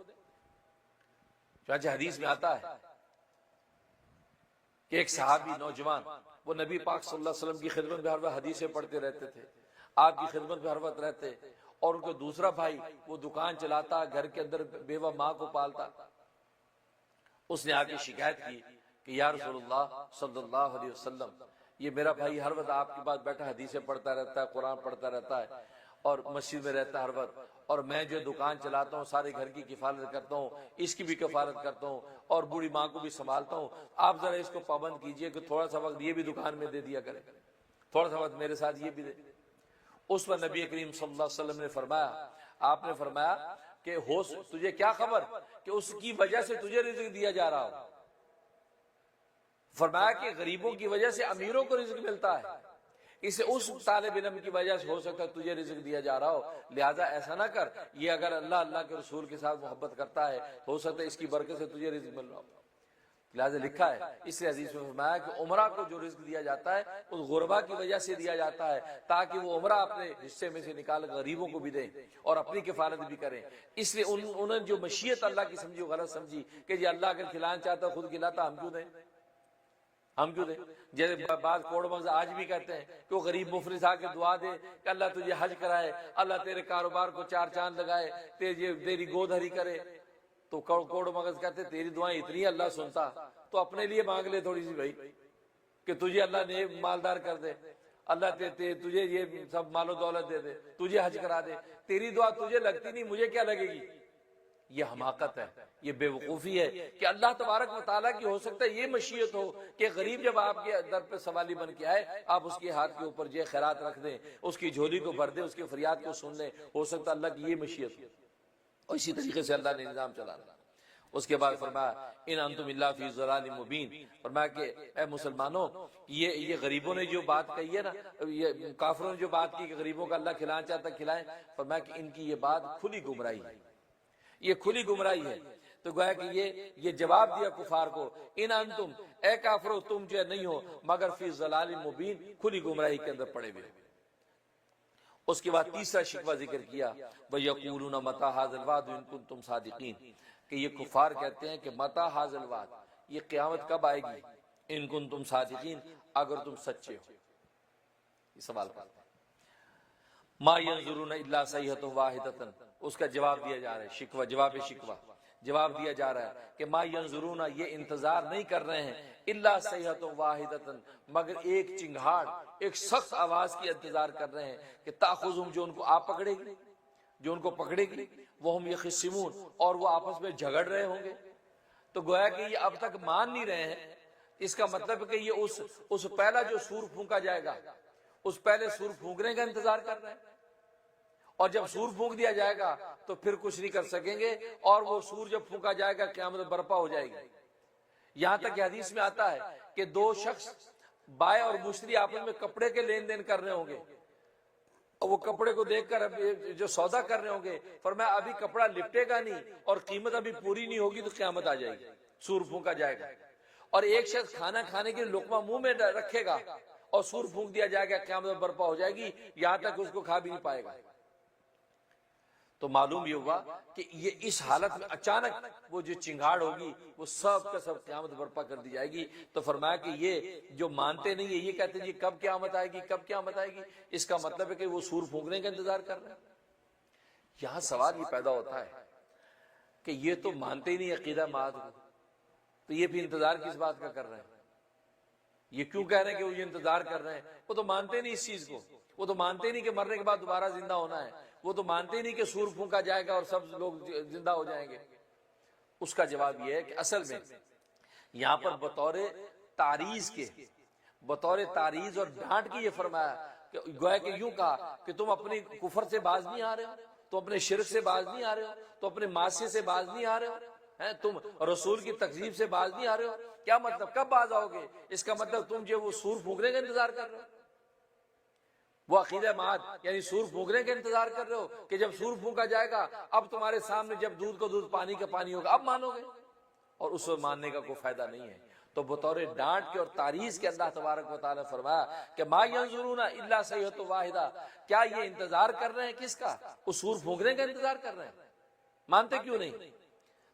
چنانچہ حدیث میں آتا ہے کہ ایک صحابی نوجوان وہ نبی پاک صلی اللہ علیہ وسلم کی خدمت میں ہر وقت حدیثیں پڑھتے رہتے تھے، آپ کی خدمت میں ہر وقت رہتے، اور ان کا دوسرا بھائی وہ دکان چلاتا، گھر کے اندر بیوہ ماں کو پالتا. اس نے آ کے شکایت کی کہ یا رسول اللہ صلی اللہ علیہ وسلم، یہ میرا بھائی ہر وقت آپ کے پاس بیٹھا حدیثیں پڑھتا رہتا ہے، قرآن پڑھتا رہتا ہے اور مسجد میں رہتا ہے ہر وقت، اور میں جو دکان چلاتا ہوں، سارے گھر کی کفالت کرتا ہوں، اس کی بھی کفالت کرتا ہوں اور بوڑھی ماں کو بھی سنبھالتا ہوں. آپ ذرا اس کو پابند کیجئے کہ تھوڑا سا وقت یہ بھی دکان میں دے دیا کرے، تھوڑا سا وقت میرے ساتھ یہ بھی دے. اس پر نبی کریم صلی اللہ علیہ وسلم نے فرمایا، آپ نے فرمایا کہ تجھے کیا خبر کہ اس کی وجہ سے تجھے رزق دیا جا رہا ہو. فرمایا کہ غریبوں کی وجہ سے امیروں کو رزق ملتا ہے، اسے اس طالب علم کی وجہ سے ہو سکتا ہے تجھے رزق دیا جا رہا ہو. لہذا ایسا نہ کر، یہ اگر اللہ کے رسول کے ساتھ محبت کرتا ہے ہو سکتا ہے اس کی برکت سے تجھے رزق مل رہا ہو. لہٰذا لکھا ہے اس لیے حدیث میں فرمایا کہ عمرہ کو جو رزق دیا جاتا ہے اس غربا کی وجہ سے دیا جاتا ہے تاکہ وہ عمرہ اپنے حصے میں سے نکال غریبوں کو بھی دیں اور اپنی کفالت بھی کریں. اس لیے انہوں نے جو مشیت اللہ کی سمجھی وہ غلط سمجھی کہ جی اللہ اگر کھلانا چاہتا خود کھلاتا، ہم کیوں دیں، ہم کیوں دیں. جیسے بعض کوڑ مغز آج بھی کہتے ہیں کہ وہ غریب مفلس آ کے دعا دے کہ اللہ تجھے حج کرائے، اللہ تیرے کاروبار کو چار چاند لگائے، تیری گود ہری کرے. تو کوڑ مغز کہتے تیری دعائیں اتنی اللہ سنتا تو اپنے لیے مانگ لے تھوڑی سی بھائی کہ تجھے اللہ نے مالدار کر دے، اللہ تجھے یہ سب مال و دولت دے دے، تجھے حج کرا دے. تیری دعا تجھے لگتی نہیں، مجھے کیا لگے گی. یہ حماقت ہے، یہ بے وقوفی ہے کہ اللہ تبارک و تعالیٰ کی ہو سکتا ہے یہ مشیت ہو کہ غریب جب آپ کے در پہ سوالی بن کے آئے آپ اس کے ہاتھ کے اوپر جو خیرات رکھ دیں، اس کی جھولی کو بھر دیں، اس کی فریاد کو سن لیں. ہو سکتا ہے اللہ کی یہ مشیت ہو. اور اسی طریقے سے اللہ نے نظام چلانا. اس کے بعد فرمایا ان انتم الا فی ضلال مبین، فرمایا کہ اے مسلمانوں یہ غریبوں نے جو بات کہی ہے نا، یہ کافروں نے جو بات کی کہ غریبوں کا اللہ کھلانا چاہتا کھلائیں، فرمایا کہ ان کی یہ بات کھلی گمراہی ہے، یہ کھلی گمراہی ہے. تو گویا کہ یہ جواب دیا کفار کو، ان انتم اے کافرو تم جو نہیں ہو مگر فی ضلال مبین، کھلی گمراہی کے اندر پڑے ہوئے. اس کے بعد تیسرا شکوہ ذکر کیا، وَيَقُولُونَ مَتَىٰ هَٰذَا الْوَعْدُ إِن كُنتُمْ صَادِقِينَ، کہ یہ کفار کہتے ہیں کہ مَتَىٰ هَٰذَا الْوَعْدُ، یہ قیامت کب آئے گی، ان کنتم صادقین، اگر تم سچے ہو. یہ سوال کرتے ہیں. مَا يَنظُرُونَ إِلَّا صَيْحَةً وَاحِدَةً، اس کا جواب دیا جا رہا ہے، شکوہ جواب شکوہ جواب دیا جا رہا ہے کہ ما ینظرون، یہ انتظار نہیں کر رہے ہیں، الا صیحۃ واحدۃ، مگر ایک چنگھاڑ، ایک سخت آواز کی انتظار کر رہے ہیں کہ تاخذہم، جو ان کو آپ پکڑے گی، جو ان کو پکڑے گی، وہم یخصمون، اور وہ آپس میں جھگڑ رہے ہوں گے. تو گویا کہ یہ اب تک مان نہیں رہے ہیں. اس کا مطلب ہے کہ یہ اس پہلا جو سور پھونکا جائے گا، اس پہلے سور پھونکنے کا انتظار کر رہے ہیں، اور جب سور پھونک دیا جائے گا تو پھر کچھ نہیں کر سکیں گے، اور وہ سور جب پھونکا جائے گا قیامت برپا ہو جائے گی. یہاں تک کہ حدیث میں آتا ہے کہ دو شخص بائع اور مشتری آپس میں کپڑے کے لین دین کر رہے ہوں گے، اور وہ کپڑے کو دیکھ کر جو سودا کر رہے ہوں گے، فرمایا ابھی کپڑا لپٹے گا نہیں اور قیمت ابھی پوری نہیں ہوگی تو قیامت آ جائے گی، سور پھونکا جائے گا. اور ایک شخص کھانا کھانے کے لقمہ منہ میں رکھے گا اور سور پھونک دیا جائے گا، قیامت برپا ہو جائے گی، یہاں تک اس کو کھا بھی نہیں پائے گا. تو معلوم یہ ہوا کہ یہ اس حالت میں اچانک وہ جو چنگاڑ ہوگی وہ سب کا سب قیامت برپا کر دی جائے گی. تو فرمایا کہ یہ جو مانتے نہیں ہیں، یہ کہتے ہیں یہ کب قیامت آئے گی، کب قیامت آئے گی، اس کا مطلب ہے کہ وہ سور پھونکنے کا انتظار کر رہے ہیں. یہاں سوال یہ پیدا ہوتا ہے کہ یہ تو مانتے ہی نہیں عقیدہ معاد کو، تو یہ بھی انتظار کس بات کا کر رہے ہیں؟ یہ کیوں کہہ رہے ہیں کہ وہ یہ انتظار کر رہے ہیں؟ وہ تو مانتے نہیں اس چیز کو، وہ تو مانتے نہیں کہ مرنے کے بعد دوبارہ زندہ ہونا ہے، وہ تو مانتے نہیں کہ سور پھونکا جائے گا اور سب لوگ زندہ ہو جائیں گے. اس کا جواب یہ ہے کہ اصل میں یہاں پر بطور تعریض اور ڈانٹ کی یہ فرمایا کہ گویا کہ یوں کہا کہ تم اپنی کفر سے باز نہیں آ رہے ہو، تم اپنے شرک سے باز نہیں آ رہے ہو، تم اپنے معصیت سے باز نہیں آ رہے ہو، تم رسول کی تکذیب سے باز نہیں آ رہے ہو. کیا مطلب کب باز آؤ گے؟ اس کا مطلب تم جو وہ سور پھونکنے کا انتظار کر رہے ہو، وہ عقیدہ معاد یعنی سور پھونکنے کا انتظار کر رہے ہو کہ جب سور پھونکا جائے گا اب تمہارے سامنے جب دودھ کو دودھ پانی کا پانی ہوگا اب مانو گے، اور اس وقت ماننے کا کوئی فائدہ نہیں ہے. تو بطور ڈانٹ کے اور تعریض کے اللہ تبارک و تعالی نے فرمایا کہ ما ینظرون الا صیحۃ واحدہ، کیا یہ انتظار کر رہے ہیں کس کا؟ اس سور پھونکنے کا انتظار کر رہے ہیں. مانتے کیوں نہیں؟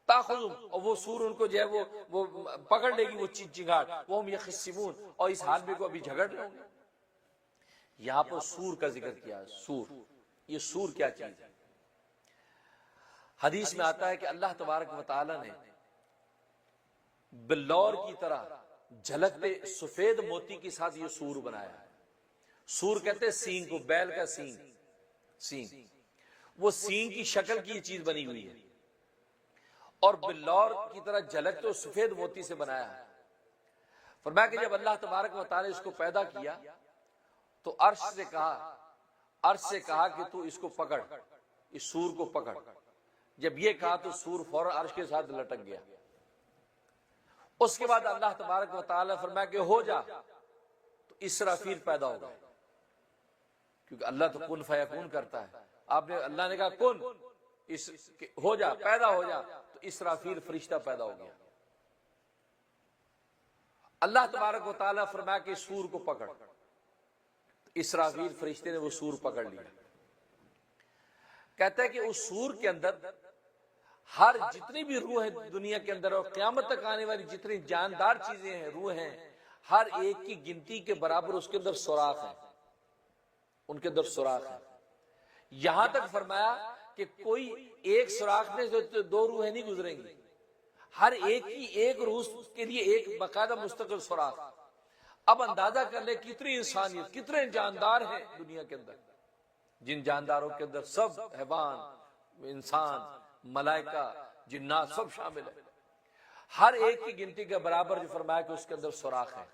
تاخذہم، اور وہ سور ان کو جو ہے وہ پکڑ لے گی، وہ چنگاڑ، وہم یخصمون، اور اس حال میں کو ابھی جھگڑ رہے ہوں گے. یہاں پر سور کا ذکر کیا ہے. سور، یہ سور کیا چیز ہے؟ حدیث میں آتا ہے کہ اللہ تبارک و تعالی نے بلور کی طرح جھلکتے سفید موتی کے ساتھ یہ سور بنایا ہے. سور کہتے ہیں سینگ کو، بیل کا سینگ، وہ سینگ کی شکل کی یہ چیز بنی ہوئی ہے اور بلور کی طرح جھلکتے سفید موتی سے بنایا ہے. فرمایا کہ جب اللہ تبارک و تعالی اس کو پیدا کیا تو عرش سے کہا کہ تو اس کو پکڑ، اس سور کو پکڑ. جب یہ کہا تو سور فوراً عرش کے ساتھ لٹک گیا. اس کے بعد اللہ تبارک و تعالی فرمایا کہ ہو جا، تو اسرافیل پیدا ہو گئے، کیونکہ اللہ تو کن فیکون کرتا ہے. اللہ نے کہا کن، ہو جا، پیدا ہو جا، تو اسرافیل فرشتہ پیدا ہو گیا. اللہ تبارک و تعالیٰ فرمایا کہ سور کو پکڑ، اسرافیل فرشتے نے وہ سور پکڑ لیا. کہتا ہے کہ اس سور کے اندر ہر جتنی بھی روح ہے دنیا کے اندر اور قیامت تک آنے والی جتنی جاندار چیزیں ہیں، روح ہیں، ہر ایک کی گنتی کے برابر اس کے اندر سوراخ ہے، ان کے اندر سوراخ ہے. یہاں تک فرمایا کہ کوئی ایک سوراخ میں جو دو روحیں نہیں گزریں گی، ہر ایک کی ایک روح کے لیے ایک باقاعدہ مستقل سوراخ. اب اندازہ کر لے کتنی انسانیت، کتنے جاندار ہیں دنیا کے اندر. جن جانداروں کے اندر سب حیوان، انسان، ملائکہ، جنات سب شامل ہیں. ہر ایک کی گنتی کے برابر جو فرمایا کہ اس کے اندر سوراخ ہے.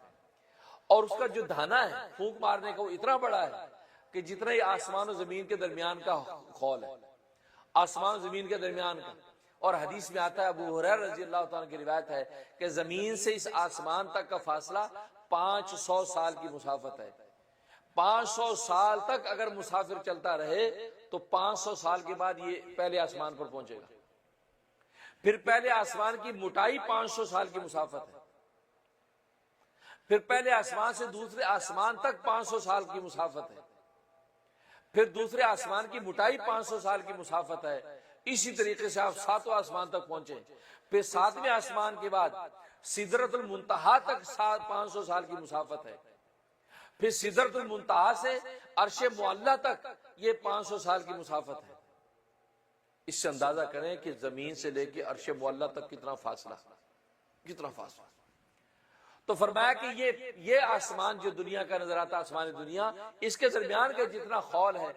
اور اس کا جو دھانا ہے پھونک مارنے کا وہ اتنا بڑا ہے کہ جتنا ہی آسمان و زمین کے درمیان کا خول ہے، آسمان و زمین کے درمیان کا. اور حدیث میں آتا ہے، ابو ہریرہ رضی اللہ تعالیٰ کی روایت ہے کہ زمین سے اس آسمان تک کا فاصلہ 500 سال کی مسافت ہے. 500 سال تک اگر مسافر چلتا رہے تو 500 سال کے بعد یہ پہلے آسمان پر پہنچے گا. پھر پہلے آسمان کی موٹائی 500 سال کی مسافت ہے. پھر پہلے آسمان سے دوسرے آسمان تک 500 سال کی مسافت ہے. پھر دوسرے آسمان کی موٹائی 500 سال کی مسافت ہے. اسی طریقے سے آپ ساتوں آسمان تک پہنچے. پھر ساتویں آسمان کے بعد سدرۃ المنتہا تک 500 سال کی مسافت ہے. پھر سدرۃ المنتہا سے عرش معلیٰ تک یہ 500 سال کی مسافت ہے. اس سے اندازہ کریں کہ زمین سے لے کے عرش معلیٰ تک کتنا فاصلہ، کتنا فاصلہ. تو فرمایا کہ یہ آسمان جو دنیا کا نظر آتا، آسمان دنیا، اس کے درمیان کا جتنا خول ہے